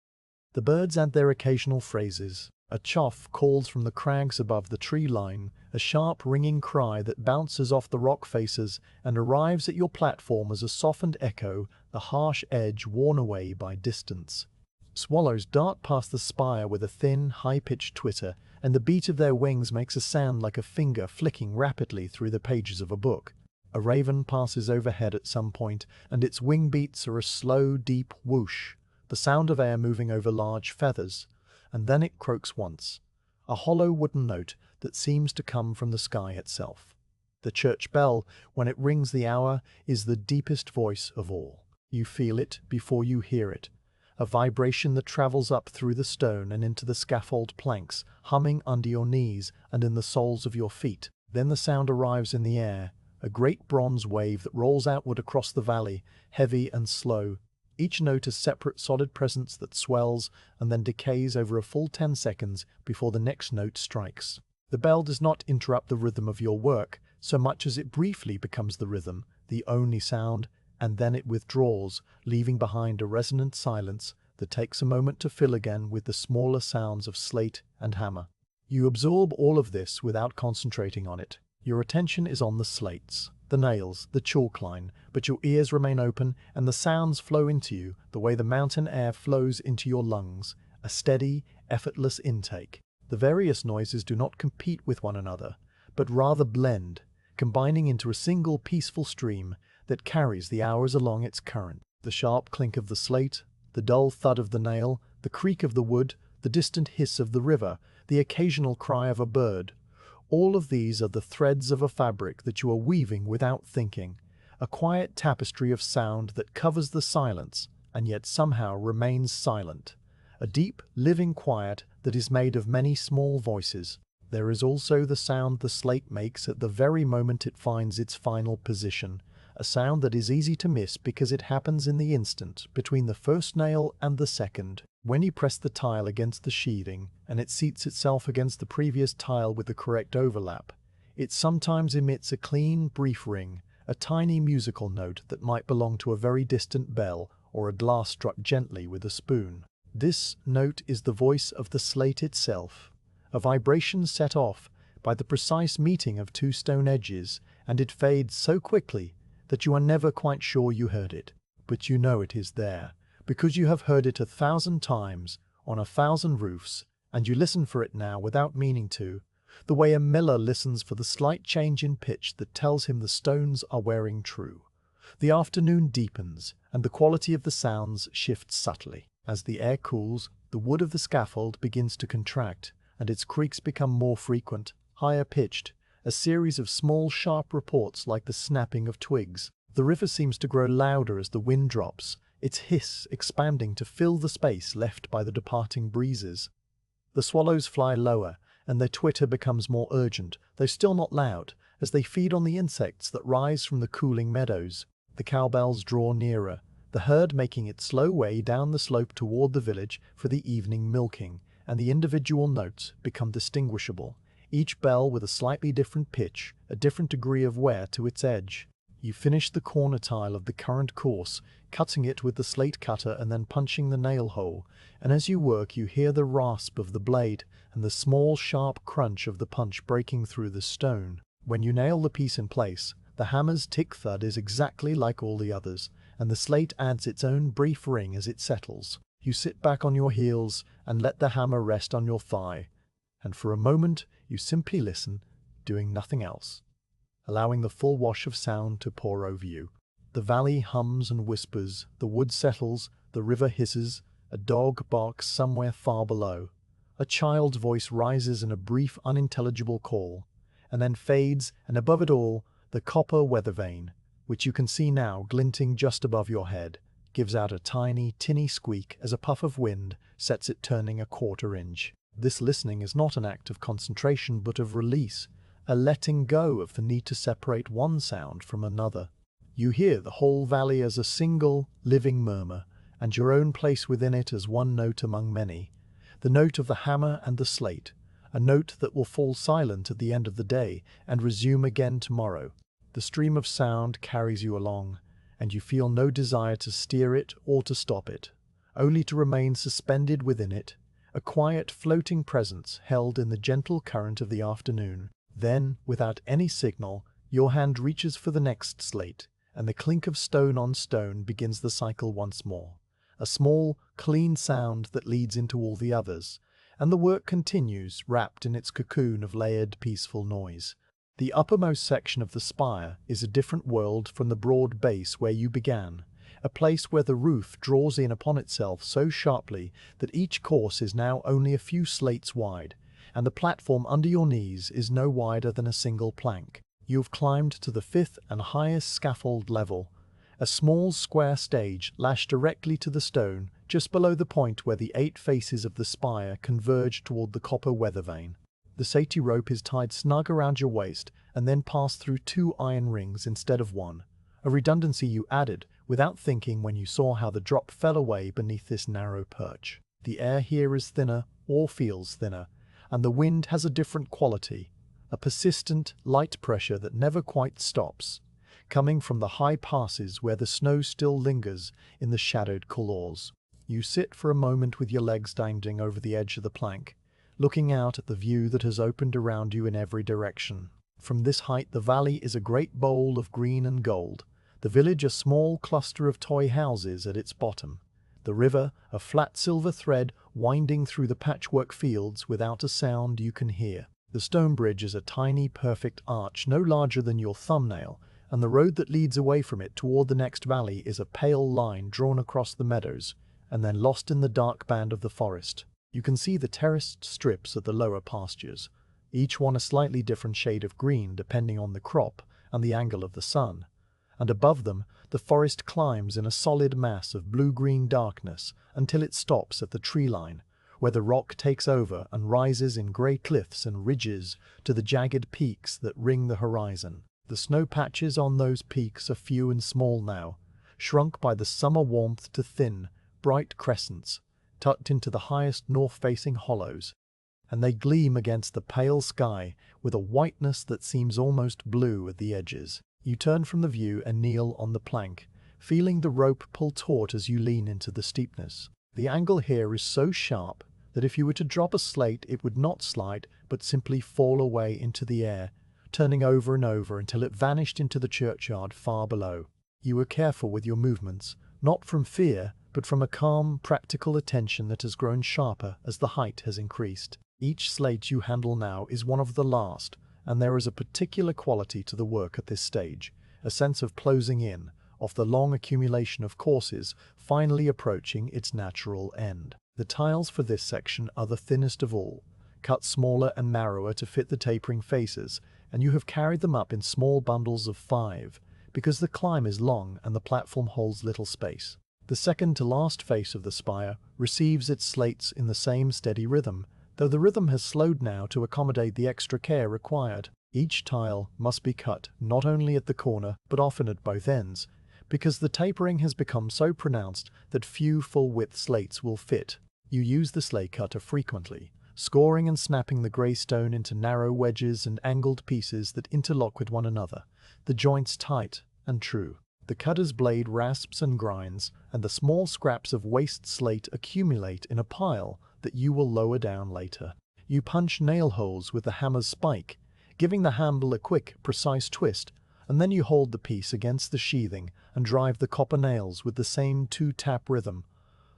The birds add their occasional phrases. A chough calls from the crags above the tree line, a sharp ringing cry that bounces off the rock faces and arrives at your platform as a softened echo, the harsh edge worn away by distance. Swallows dart past the spire with a thin, high-pitched twitter, and the beat of their wings makes a sound like a finger flicking rapidly through the pages of a book. A raven passes overhead at some point, and its wing beats are a slow, deep whoosh, the sound of air moving over large feathers, and then it croaks once, a hollow wooden note that seems to come from the sky itself. The church bell, when it rings the hour, is the deepest voice of all. You feel it before you hear it, a vibration that travels up through the stone and into the scaffold planks, humming under your knees and in the soles of your feet. Then the sound arrives in the air, a great bronze wave that rolls outward across the valley, heavy and slow, each note a separate solid presence that swells and then decays over a full 10 seconds before the next note strikes. The bell does not interrupt the rhythm of your work so much as it briefly becomes the rhythm, the only sound, and then it withdraws, leaving behind a resonant silence that takes a moment to fill again with the smaller sounds of slate and hammer. You absorb all of this without concentrating on it. Your attention is on the slates, the nails, the chalk line, but your ears remain open and the sounds flow into you the way the mountain air flows into your lungs, a steady, effortless intake. The various noises do not compete with one another, but rather blend, combining into a single peaceful stream that carries the hours along its current. The sharp clink of the slate, the dull thud of the nail, the creak of the wood, the distant hiss of the river, the occasional cry of a bird, all of these are the threads of a fabric that you are weaving without thinking, a quiet tapestry of sound that covers the silence and yet somehow remains silent, a deep, living quiet that is made of many small voices. There is also the sound the slate makes at the very moment it finds its final position, a sound that is easy to miss because it happens in the instant between the first nail and the second. When you press the tile against the sheathing and it seats itself against the previous tile with the correct overlap, it sometimes emits a clean, brief ring, a tiny musical note that might belong to a very distant bell or a glass struck gently with a spoon. This note is the voice of the slate itself, a vibration set off by the precise meeting of two stone edges, and it fades so quickly that you are never quite sure you heard it. But you know it is there, because you have heard it 1,000 times on 1,000 roofs, and you listen for it now without meaning to, the way a miller listens for the slight change in pitch that tells him the stones are wearing true. The afternoon deepens, and the quality of the sounds shifts subtly. As the air cools, the wood of the scaffold begins to contract, and its creaks become more frequent, higher pitched, a series of small sharp reports like the snapping of twigs. The river seems to grow louder as the wind drops, its hiss expanding to fill the space left by the departing breezes. The swallows fly lower, and their twitter becomes more urgent, though still not loud, as they feed on the insects that rise from the cooling meadows. The cowbells draw nearer, the herd making its slow way down the slope toward the village for the evening milking, and the individual notes become distinguishable, each bell with a slightly different pitch, a different degree of wear to its edge. You finish the corner tile of the current course, cutting it with the slate cutter and then punching the nail hole, and as you work you hear the rasp of the blade and the small sharp crunch of the punch breaking through the stone. When you nail the piece in place, the hammer's tick thud is exactly like all the others, and the slate adds its own brief ring as it settles. You sit back on your heels and let the hammer rest on your thigh, and for a moment you simply listen, doing nothing else, allowing the full wash of sound to pour over you. The valley hums and whispers, the wood settles, the river hisses, a dog barks somewhere far below. A child's voice rises in a brief unintelligible call, and then fades, and above it all, the copper weather vane, which you can see now glinting just above your head, gives out a tiny, tinny squeak as a puff of wind sets it turning a quarter inch. This listening is not an act of concentration but of release, a letting go of the need to separate one sound from another. You hear the whole valley as a single, living murmur, and your own place within it as one note among many, the note of the hammer and the slate, a note that will fall silent at the end of the day and resume again tomorrow. The stream of sound carries you along, and you feel no desire to steer it or to stop it, only to remain suspended within it, a quiet floating presence held in the gentle current of the afternoon. Then, without any signal, your hand reaches for the next slate, and the clink of stone on stone begins the cycle once more, a small, clean sound that leads into all the others, and the work continues, wrapped in its cocoon of layered, peaceful noise. The uppermost section of the spire is a different world from the broad base where you began, a place where the roof draws in upon itself so sharply that each course is now only a few slates wide, and the platform under your knees is no wider than a single plank. You have climbed to the 5th and highest scaffold level, a small square stage lashed directly to the stone just below the point where the 8 faces of the spire converge toward the copper weather vane. The safety rope is tied snug around your waist and then passed through 2 iron rings instead of 1, a redundancy you added without thinking when you saw how the drop fell away beneath this narrow perch. The air here is thinner, or feels thinner, and the wind has a different quality, a persistent, light pressure that never quite stops, coming from the high passes where the snow still lingers in the shadowed couloirs. You sit for a moment with your legs dangling over the edge of the plank, looking out at the view that has opened around you in every direction. From this height the valley is a great bowl of green and gold, the village a small cluster of toy houses at its bottom, the river a flat silver thread winding through the patchwork fields without a sound you can hear. The stone bridge is a tiny perfect arch no larger than your thumbnail, and the road that leads away from it toward the next valley is a pale line drawn across the meadows, and then lost in the dark band of the forest. You can see the terraced strips of the lower pastures, each one a slightly different shade of green depending on the crop and the angle of the sun, and above them the forest climbs in a solid mass of blue-green darkness until it stops at the tree line, where the rock takes over and rises in grey cliffs and ridges to the jagged peaks that ring the horizon. The snow patches on those peaks are few and small now, shrunk by the summer warmth to thin, bright crescents, tucked into the highest north-facing hollows, and they gleam against the pale sky with a whiteness that seems almost blue at the edges. You turn from the view and kneel on the plank, feeling the rope pull taut as you lean into the steepness. The angle here is so sharp that if you were to drop a slate it would not slide but simply fall away into the air, turning over and over until it vanished into the churchyard far below. You were careful with your movements, not from fear, but from a calm, practical attention that has grown sharper as the height has increased. Each slate you handle now is one of the last, and there is a particular quality to the work at this stage, a sense of closing in, of the long accumulation of courses finally approaching its natural end. The tiles for this section are the thinnest of all, cut smaller and narrower to fit the tapering faces, and you have carried them up in small bundles of 5, because the climb is long and the platform holds little space. The second to last face of the spire receives its slates in the same steady rhythm, though the rhythm has slowed now to accommodate the extra care required. Each tile must be cut not only at the corner but often at both ends, because the tapering has become so pronounced that few full-width slates will fit. You use the slate cutter frequently, scoring and snapping the grey stone into narrow wedges and angled pieces that interlock with one another, the joints tight and true. The cutter's blade rasps and grinds, and the small scraps of waste slate accumulate in a pile that you will lower down later. You punch nail holes with the hammer's spike, giving the handle a quick, precise twist, and then you hold the piece against the sheathing and drive the copper nails with the same 2-tap rhythm,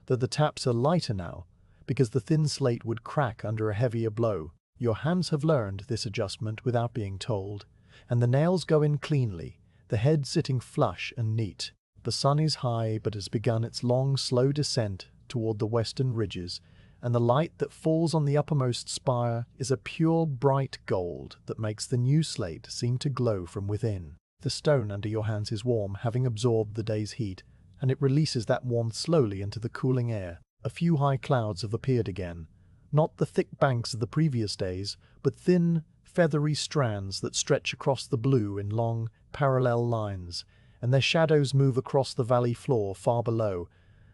though the taps are lighter now, because the thin slate would crack under a heavier blow. Your hands have learned this adjustment without being told, and the nails go in cleanly, the head sitting flush and neat. The sun is high but has begun its long, slow descent toward the western ridges, and the light that falls on the uppermost spire is a pure, bright gold that makes the new slate seem to glow from within. The stone under your hands is warm, having absorbed the day's heat, and it releases that warmth slowly into the cooling air. A few high clouds have appeared again, not the thick banks of the previous days, but thin, feathery strands that stretch across the blue in long, parallel lines, and their shadows move across the valley floor far below,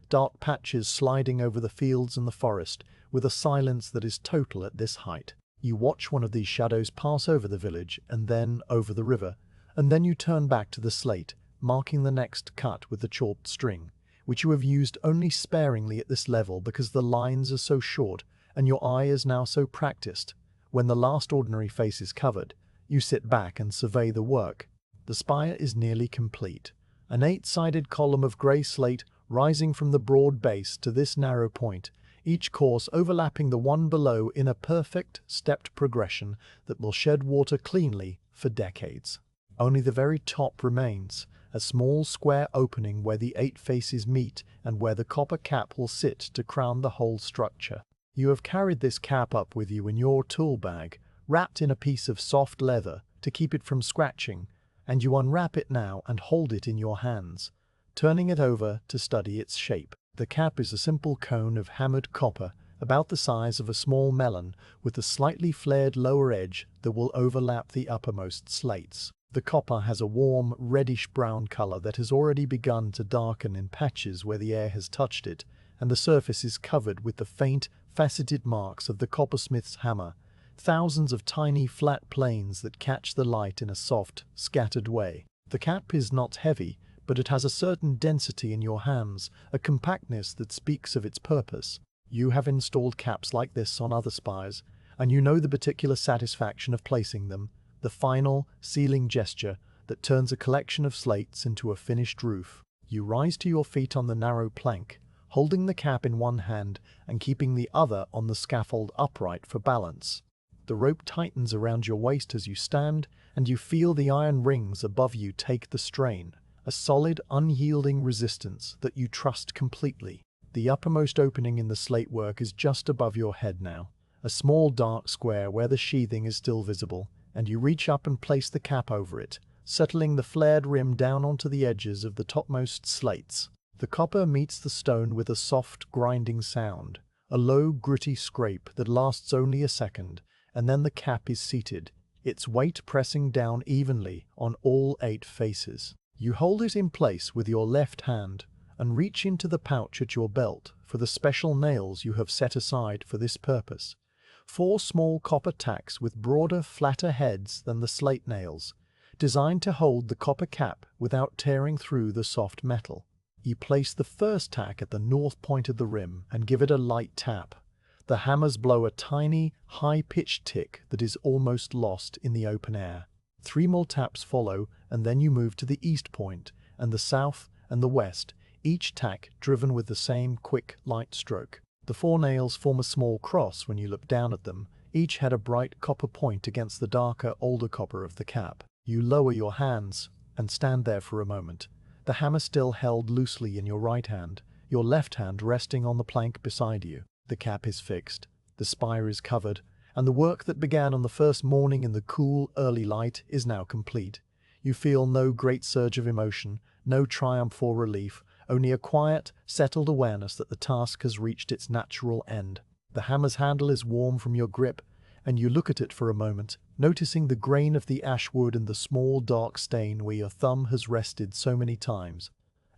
dark patches sliding over the fields and the forest, with a silence that is total at this height. You watch one of these shadows pass over the village, and then over the river, and then you turn back to the slate, marking the next cut with the chalked string, which you have used only sparingly at this level because the lines are so short, and your eye is now so practiced. When the last ordinary face is covered, you sit back and survey the work. The spire is nearly complete. An 8-sided column of grey slate rising from the broad base to this narrow point, each course overlapping the one below in a perfect, stepped progression that will shed water cleanly for decades. Only the very top remains, a small square opening where the 8 faces meet and where the copper cap will sit to crown the whole structure. You have carried this cap up with you in your tool bag, wrapped in a piece of soft leather to keep it from scratching, and you unwrap it now and hold it in your hands, turning it over to study its shape. The cap is a simple cone of hammered copper, about the size of a small melon, with a slightly flared lower edge that will overlap the uppermost slates. The copper has a warm, reddish-brown color that has already begun to darken in patches where the air has touched it, and the surface is covered with the faint, faceted marks of the coppersmith's hammer, thousands of tiny flat planes that catch the light in a soft, scattered way. The cap is not heavy, but it has a certain density in your hands, a compactness that speaks of its purpose. You have installed caps like this on other spires, and you know the particular satisfaction of placing them, the final, sealing gesture that turns a collection of slates into a finished roof. You rise to your feet on the narrow plank, holding the cap in one hand and keeping the other on the scaffold upright for balance. The rope tightens around your waist as you stand, and you feel the iron rings above you take the strain, a solid, unyielding resistance that you trust completely. The uppermost opening in the slate work is just above your head now, a small dark square where the sheathing is still visible, and you reach up and place the cap over it, settling the flared rim down onto the edges of the topmost slates. The copper meets the stone with a soft, grinding sound, a low, gritty scrape that lasts only a second, and then the cap is seated, its weight pressing down evenly on all 8 faces. You hold it in place with your left hand and reach into the pouch at your belt for the special nails you have set aside for this purpose. 4 small copper tacks with broader, flatter heads than the slate nails, designed to hold the copper cap without tearing through the soft metal. You place the first tack at the north point of the rim and give it a light tap. The hammers blow a tiny, high-pitched tick that is almost lost in the open air. 3 more taps follow, and then you move to the east point, and the south and the west, each tack driven with the same quick, light stroke. The 4 nails form a small cross when you look down at them. Each had a bright copper point against the darker, older copper of the cap. You lower your hands and stand there for a moment, the hammer still held loosely in your right hand, your left hand resting on the plank beside you. The cap is fixed, the spire is covered, and the work that began on the first morning in the cool, early light is now complete. You feel no great surge of emotion, no triumph or relief, only a quiet, settled awareness that the task has reached its natural end. The hammer's handle is warm from your grip, and you look at it for a moment, noticing the grain of the ash wood and the small dark stain where your thumb has rested so many times.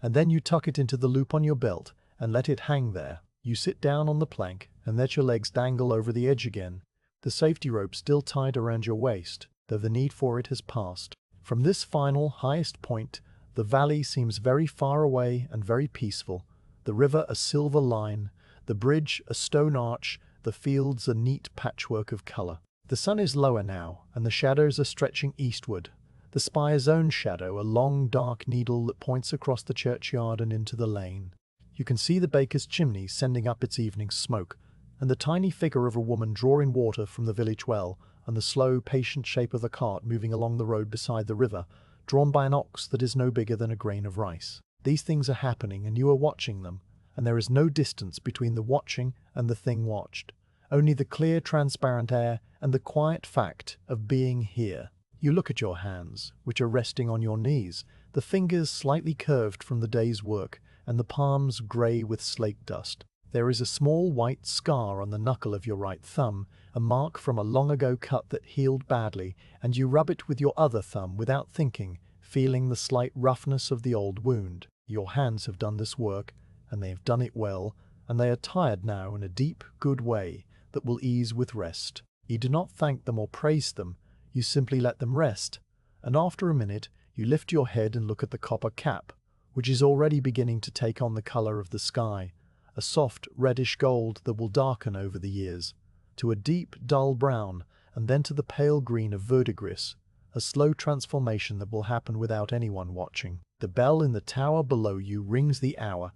And then you tuck it into the loop on your belt and let it hang there. You sit down on the plank and let your legs dangle over the edge again, the safety rope still tied around your waist, though the need for it has passed. From this final, highest point, the valley seems very far away and very peaceful, the river a silver line, the bridge a stone arch, the fields a neat patchwork of colour. The sun is lower now, and the shadows are stretching eastward, the spire's own shadow a long dark needle that points across the churchyard and into the lane. You can see the baker's chimney sending up its evening smoke, and the tiny figure of a woman drawing water from the village well, and the slow, patient shape of a cart moving along the road beside the river, drawn by an ox that is no bigger than a grain of rice. These things are happening, and you are watching them, and there is no distance between the watching and the thing watched, only the clear, transparent air and the quiet fact of being here. You look at your hands, which are resting on your knees, the fingers slightly curved from the day's work, and the palms grey with slate dust. There is a small white scar on the knuckle of your right thumb, a mark from a long ago cut that healed badly, and you rub it with your other thumb without thinking, feeling the slight roughness of the old wound. Your hands have done this work, and they have done it well, and they are tired now in a deep, good way that will ease with rest. You do not thank them or praise them, you simply let them rest, and after a minute you lift your head and look at the copper cap, which is already beginning to take on the colour of the sky, a soft reddish gold that will darken over the years, to a deep dull brown, and then to the pale green of verdigris, a slow transformation that will happen without anyone watching. The bell in the tower below you rings the hour,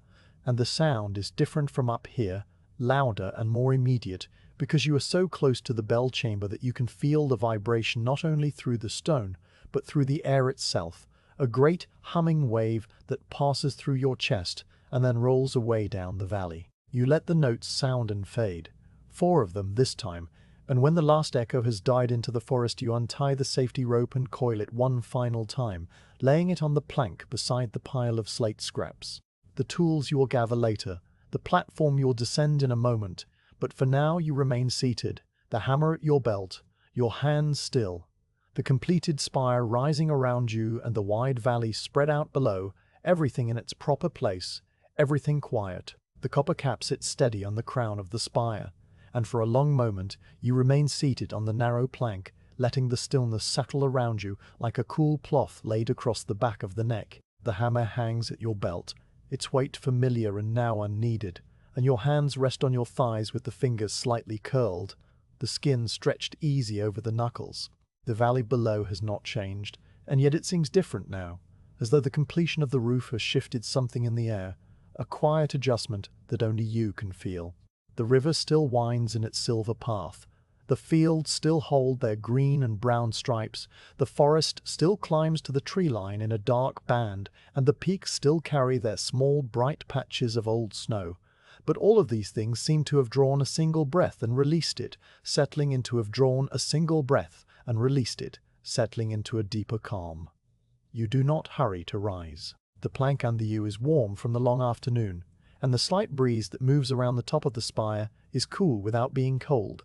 and the sound is different from up here, louder and more immediate, because you are so close to the bell chamber that you can feel the vibration not only through the stone, but through the air itself, a great humming wave that passes through your chest and then rolls away down the valley. You let the notes sound and fade, 4 of them this time, and when the last echo has died into the forest you untie the safety rope and coil it one final time, laying it on the plank beside the pile of slate scraps. The tools you will gather later, the platform you will descend in a moment, but for now you remain seated, the hammer at your belt, your hands still, the completed spire rising around you and the wide valley spread out below, everything in its proper place, everything quiet. The copper cap sits steady on the crown of the spire, and for a long moment you remain seated on the narrow plank, letting the stillness settle around you like a cool cloth laid across the back of the neck. The hammer hangs at your belt, its weight familiar and now unneeded, and your hands rest on your thighs with the fingers slightly curled, the skin stretched easy over the knuckles. The valley below has not changed, and yet it seems different now, as though the completion of the roof has shifted something in the air, a quiet adjustment that only you can feel. The river still winds in its silver path. The fields still hold their green and brown stripes, the forest still climbs to the tree line in a dark band, and the peaks still carry their small bright patches of old snow. But all of these things seem to have drawn a single breath and released it, settling into have drawn a single breath and released it, settling into a deeper calm. You do not hurry to rise. The plank under you is warm from the long afternoon, and the slight breeze that moves around the top of the spire is cool without being cold.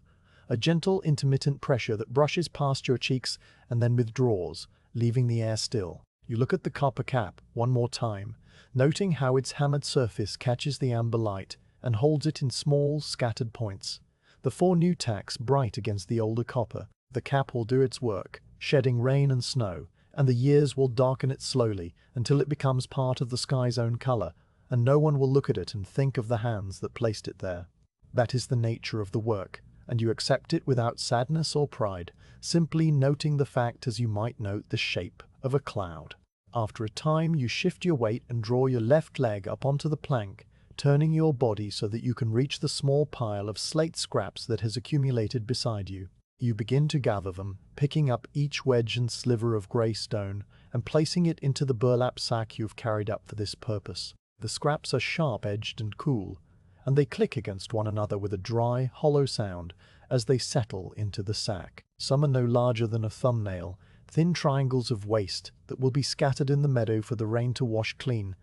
A gentle, intermittent pressure that brushes past your cheeks and then withdraws, leaving the air still. You look at the copper cap one more time, noting how its hammered surface catches the amber light and holds it in small, scattered points. The 4 new tacks bright against the older copper. The cap will do its work, shedding rain and snow, and the years will darken it slowly until it becomes part of the sky's own color, and no one will look at it and think of the hands that placed it there. That is the nature of the work, and you accept it without sadness or pride, simply noting the fact as you might note the shape of a cloud. After a time, you shift your weight and draw your left leg up onto the plank, turning your body so that you can reach the small pile of slate scraps that has accumulated beside you. You begin to gather them, picking up each wedge and sliver of grey stone and placing it into the burlap sack you've carried up for this purpose. The scraps are sharp-edged and cool, and they click against one another with a dry, hollow sound as they settle into the sack. Some are no larger than a thumbnail, thin triangles of waste that will be scattered in the meadow for the rain to wash clean.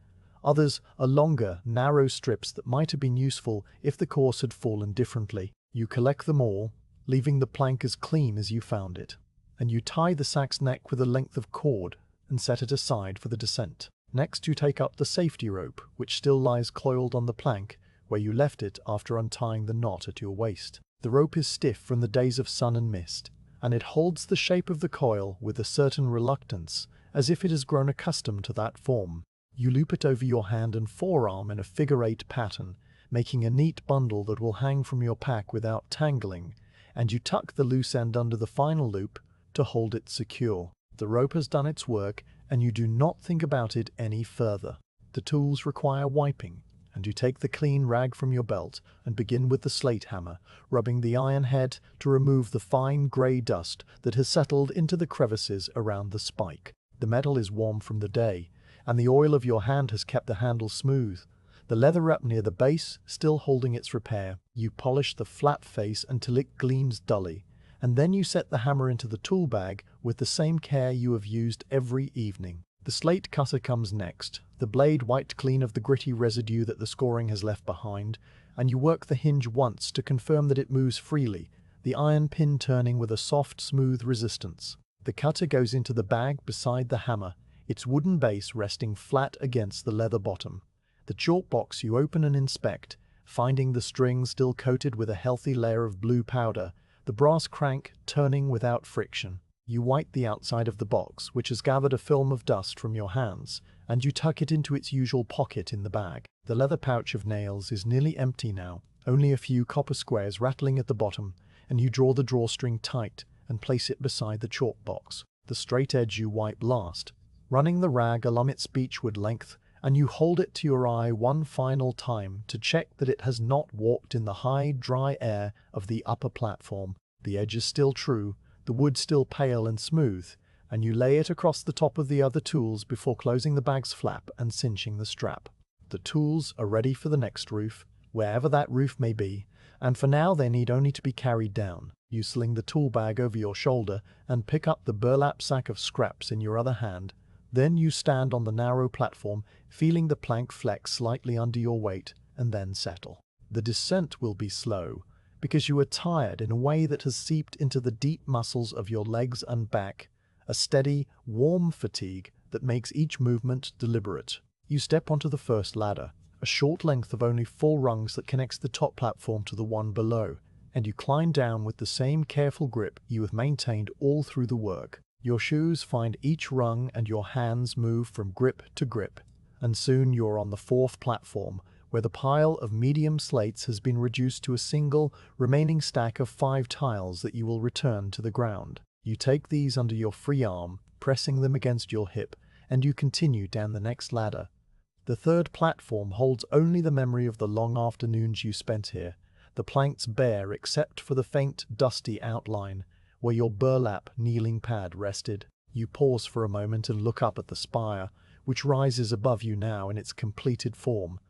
Others are longer, narrow strips that might have been useful if the course had fallen differently. You collect them all, leaving the plank as clean as you found it, and you tie the sack's neck with a length of cord and set it aside for the descent. Next you take up the safety rope, which still lies coiled on the plank where you left it after untying the knot at your waist. The rope is stiff from the days of sun and mist, and it holds the shape of the coil with a certain reluctance, as if it has grown accustomed to that form. You loop it over your hand and forearm in a figure-8 pattern, making a neat bundle that will hang from your pack without tangling, and you tuck the loose end under the final loop to hold it secure. The rope has done its work, and you do not think about it any further. The tools require wiping, and you take the clean rag from your belt and begin with the slate hammer, rubbing the iron head to remove the fine grey dust that has settled into the crevices around the spike. The metal is warm from the day, and the oil of your hand has kept the handle smooth. The leather up near the base still holding its repair. You polish the flat face until it gleams dully, and then you set the hammer into the tool bag with the same care you have used every evening. The slate cutter comes next, the blade wiped clean of the gritty residue that the scoring has left behind, and you work the hinge once to confirm that it moves freely, the iron pin turning with a soft, smooth resistance. The cutter goes into the bag beside the hammer, its wooden base resting flat against the leather bottom. The chalk box you open and inspect, finding the string still coated with a healthy layer of blue powder, the brass crank turning without friction. You wipe the outside of the box, which has gathered a film of dust from your hands, and you tuck it into its usual pocket in the bag. The leather pouch of nails is nearly empty now, only a few copper squares rattling at the bottom, and you draw the drawstring tight and place it beside the chalk box. The straight edge you wipe last, running the rag along its beechwood length, and you hold it to your eye one final time to check that it has not walked in the high, dry air of the upper platform. The edge is still true, the wood still pale and smooth, and you lay it across the top of the other tools before closing the bag's flap and cinching the strap. The tools are ready for the next roof, wherever that roof may be, and for now they need only to be carried down. You sling the tool bag over your shoulder and pick up the burlap sack of scraps in your other hand. Then you stand on the narrow platform, feeling the plank flex slightly under your weight, and then settle. The descent will be slow, because you are tired in a way that has seeped into the deep muscles of your legs and back, a steady, warm fatigue that makes each movement deliberate. You step onto the first ladder, a short length of only 4 rungs that connects the top platform to the one below, and you climb down with the same careful grip you have maintained all through the work. Your shoes find each rung and your hands move from grip to grip, and soon you're on the fourth platform, where the pile of medium slates has been reduced to a single, remaining stack of 5 tiles that you will return to the ground. You take these under your free arm, pressing them against your hip, and you continue down the next ladder. The third platform holds only the memory of the long afternoons you spent here, the planks bare except for the faint, dusty outline, where your burlap kneeling pad rested. You pause for a moment and look up at the spire, which rises above you now in its completed form.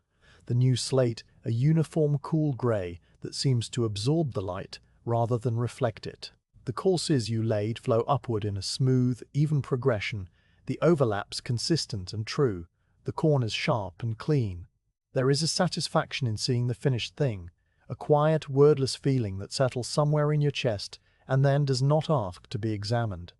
The new slate, a uniform cool grey that seems to absorb the light rather than reflect it. The courses you laid flow upward in a smooth, even progression, the overlaps consistent and true, the corners sharp and clean. There is a satisfaction in seeing the finished thing, a quiet, wordless feeling that settles somewhere in your chest and then does not ask to be examined.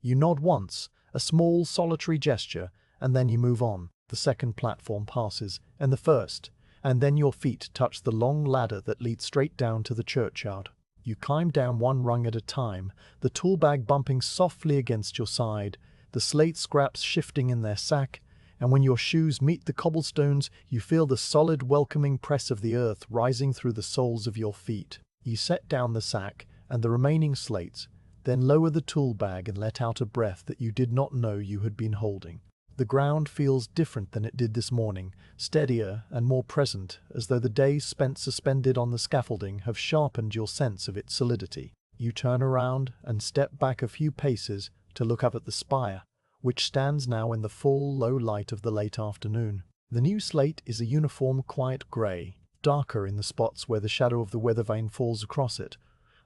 You nod once, a small, solitary gesture, and then you move on. The second platform passes, and the first, and then your feet touch the long ladder that leads straight down to the churchyard. You climb down one rung at a time, the tool bag bumping softly against your side, the slate scraps shifting in their sack, and when your shoes meet the cobblestones, you feel the solid, welcoming press of the earth rising through the soles of your feet. You set down the sack and the remaining slates, then lower the tool bag and let out a breath that you did not know you had been holding. The ground feels different than it did this morning, steadier and more present, as though the days spent suspended on the scaffolding have sharpened your sense of its solidity. You turn around and step back a few paces to look up at the spire, which stands now in the full, low light of the late afternoon. The new slate is a uniform, quiet grey, darker in the spots where the shadow of the weather vane falls across it,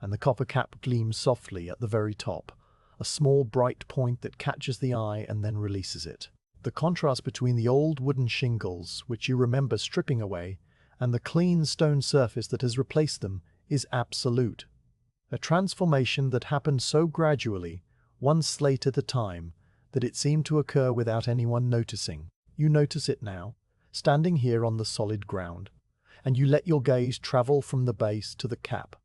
and the copper cap gleams softly at the very top, a small bright point that catches the eye and then releases it. The contrast between the old wooden shingles, which you remember stripping away, and the clean stone surface that has replaced them is absolute. A transformation that happened so gradually, one slate at a time, that it seemed to occur without anyone noticing. You notice it now, standing here on the solid ground, and you let your gaze travel from the base to the cap,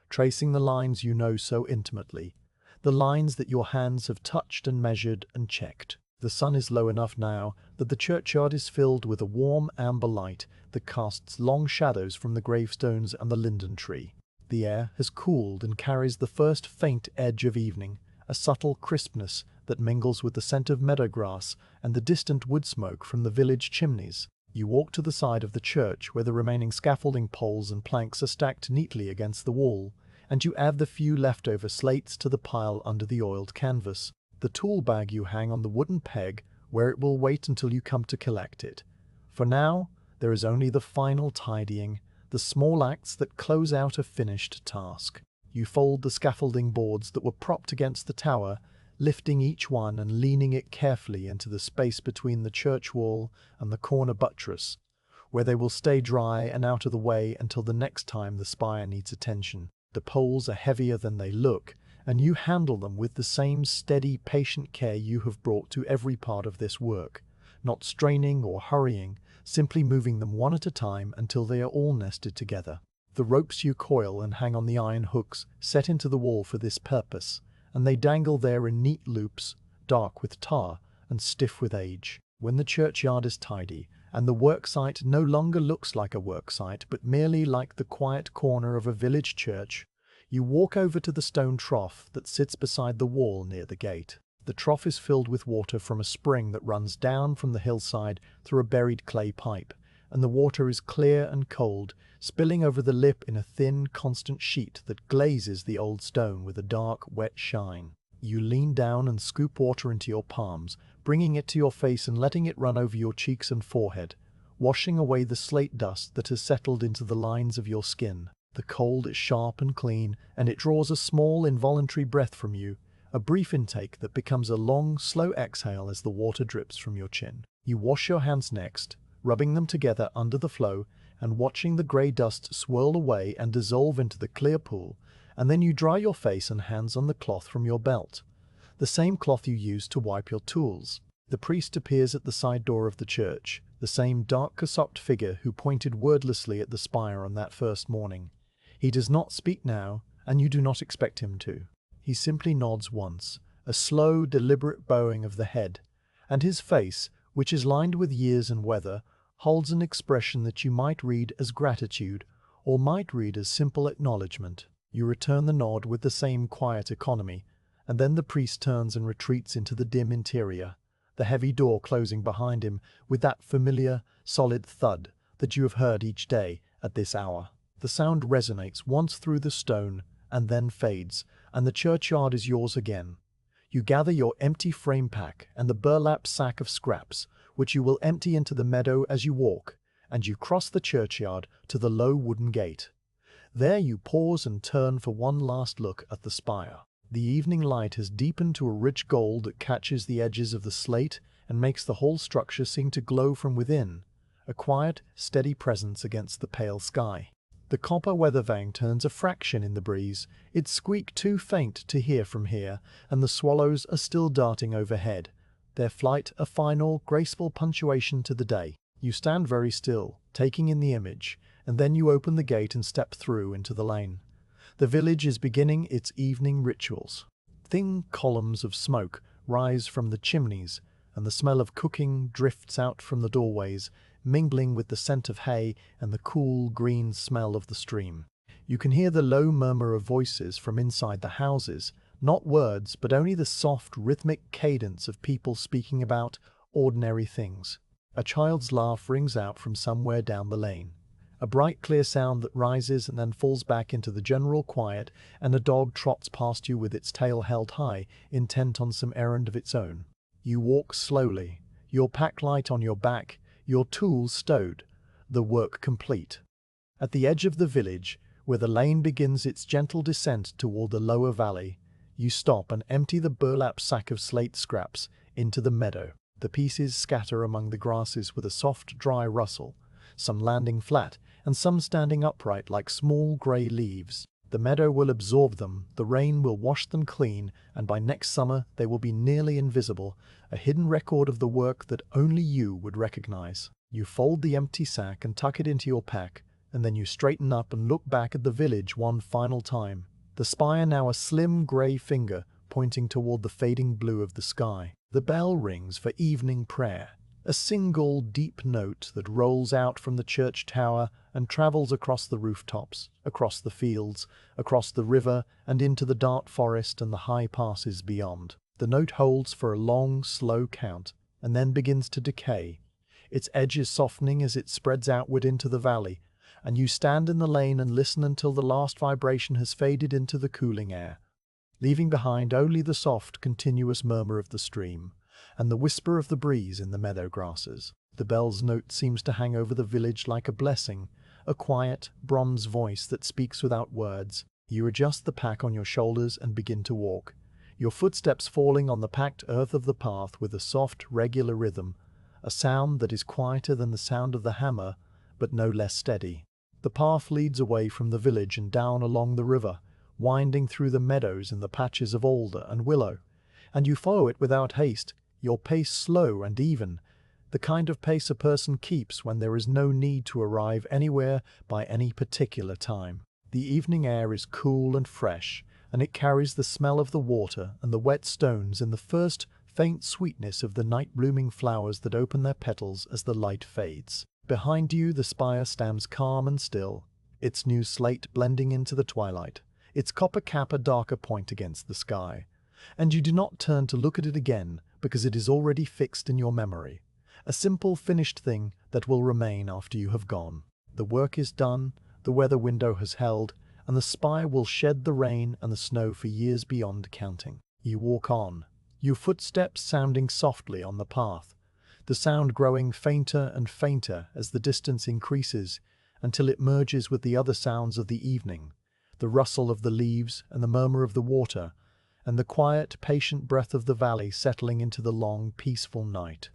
tracing the lines you know so intimately, the lines that your hands have touched and measured and checked. The sun is low enough now that the churchyard is filled with a warm amber light that casts long shadows from the gravestones and the linden tree. The air has cooled and carries the first faint edge of evening, a subtle crispness that mingles with the scent of meadow grass and the distant wood smoke from the village chimneys. You walk to the side of the church where the remaining scaffolding poles and planks are stacked neatly against the wall, and you add the few leftover slates to the pile under the oiled canvas. The tool bag you hang on the wooden peg where it will wait until you come to collect it. For now, there is only the final tidying, the small acts that close out a finished task. You fold the scaffolding boards that were propped against the tower, lifting each one and leaning it carefully into the space between the church wall and the corner buttress, where they will stay dry and out of the way until the next time the spire needs attention. The poles are heavier than they look, and you handle them with the same steady, patient care you have brought to every part of this work, not straining or hurrying, simply moving them one at a time until they are all nested together. The ropes you coil and hang on the iron hooks set into the wall for this purpose, and they dangle there in neat loops, dark with tar and stiff with age. When the churchyard is tidy, and the worksite no longer looks like a worksite but merely like the quiet corner of a village church, you walk over to the stone trough that sits beside the wall near the gate. The trough is filled with water from a spring that runs down from the hillside through a buried clay pipe, and the water is clear and cold, spilling over the lip in a thin, constant sheet that glazes the old stone with a dark, wet shine. You lean down and scoop water into your palms, bringing it to your face and letting it run over your cheeks and forehead, washing away the slate dust that has settled into the lines of your skin. The cold is sharp and clean, and it draws a small, involuntary breath from you, a brief intake that becomes a long, slow exhale as the water drips from your chin. You wash your hands next, rubbing them together under the flow and watching the grey dust swirl away and dissolve into the clear pool, and then you dry your face and hands on the cloth from your belt, the same cloth you used to wipe your tools. The priest appears at the side door of the church, the same dark cassocked figure who pointed wordlessly at the spire on that first morning. He does not speak now, and you do not expect him to. He simply nods once, a slow, deliberate bowing of the head, and his face, which is lined with years and weather, holds an expression that you might read as gratitude or might read as simple acknowledgement. You return the nod with the same quiet economy, and then the priest turns and retreats into the dim interior, the heavy door closing behind him with that familiar, solid thud that you have heard each day at this hour. The sound resonates once through the stone and then fades, and the churchyard is yours again. You gather your empty frame pack and the burlap sack of scraps, which you will empty into the meadow as you walk, and you cross the churchyard to the low wooden gate. There you pause and turn for one last look at the spire. The evening light has deepened to a rich gold that catches the edges of the slate and makes the whole structure seem to glow from within, a quiet, steady presence against the pale sky. The copper weather vane turns a fraction in the breeze, its squeak too faint to hear from here, and the swallows are still darting overhead, their flight a final, graceful punctuation to the day. You stand very still, taking in the image, and then you open the gate and step through into the lane. The village is beginning its evening rituals. Thin columns of smoke rise from the chimneys, and the smell of cooking drifts out from the doorways, mingling with the scent of hay and the cool green smell of the stream. You can hear the low murmur of voices from inside the houses, not words, but only the soft, rhythmic cadence of people speaking about ordinary things. A child's laugh rings out from somewhere down the lane, a bright, clear sound that rises and then falls back into the general quiet, and a dog trots past you with its tail held high, intent on some errand of its own. You walk slowly, your pack light on your back, your tools stowed, the work complete. At the edge of the village, where the lane begins its gentle descent toward the lower valley, you stop and empty the burlap sack of slate scraps into the meadow. The pieces scatter among the grasses with a soft, dry rustle, some landing flat and some standing upright like small grey leaves. The meadow will absorb them, the rain will wash them clean, and by next summer they will be nearly invisible, a hidden record of the work that only you would recognize. You fold the empty sack and tuck it into your pack, and then you straighten up and look back at the village one final time, the spire now a slim grey finger pointing toward the fading blue of the sky. The bell rings for evening prayer, a single deep note that rolls out from the church tower and travels across the rooftops, across the fields, across the river, and into the dark forest and the high passes beyond. The note holds for a long, slow count, and then begins to decay, its edges softening as it spreads outward into the valley, and you stand in the lane and listen until the last vibration has faded into the cooling air, leaving behind only the soft, continuous murmur of the stream and the whisper of the breeze in the meadow grasses. The bell's note seems to hang over the village like a blessing, a quiet, bronze voice that speaks without words. You adjust the pack on your shoulders and begin to walk, your footsteps falling on the packed earth of the path with a soft, regular rhythm, a sound that is quieter than the sound of the hammer, but no less steady. The path leads away from the village and down along the river, winding through the meadows and the patches of alder and willow, and you follow it without haste, your pace slow and even, the kind of pace a person keeps when there is no need to arrive anywhere by any particular time. The evening air is cool and fresh, and it carries the smell of the water and the wet stones and the first faint sweetness of the night-blooming flowers that open their petals as the light fades. Behind you the spire stands calm and still, its new slate blending into the twilight, its copper cap a darker point against the sky, and you do not turn to look at it again because it is already fixed in your memory, a simple finished thing that will remain after you have gone. The work is done, the weather window has held, and the spire will shed the rain and the snow for years beyond counting. You walk on, your footsteps sounding softly on the path, the sound growing fainter and fainter as the distance increases until it merges with the other sounds of the evening, the rustle of the leaves and the murmur of the water, and the quiet, patient breath of the valley settling into the long, peaceful night.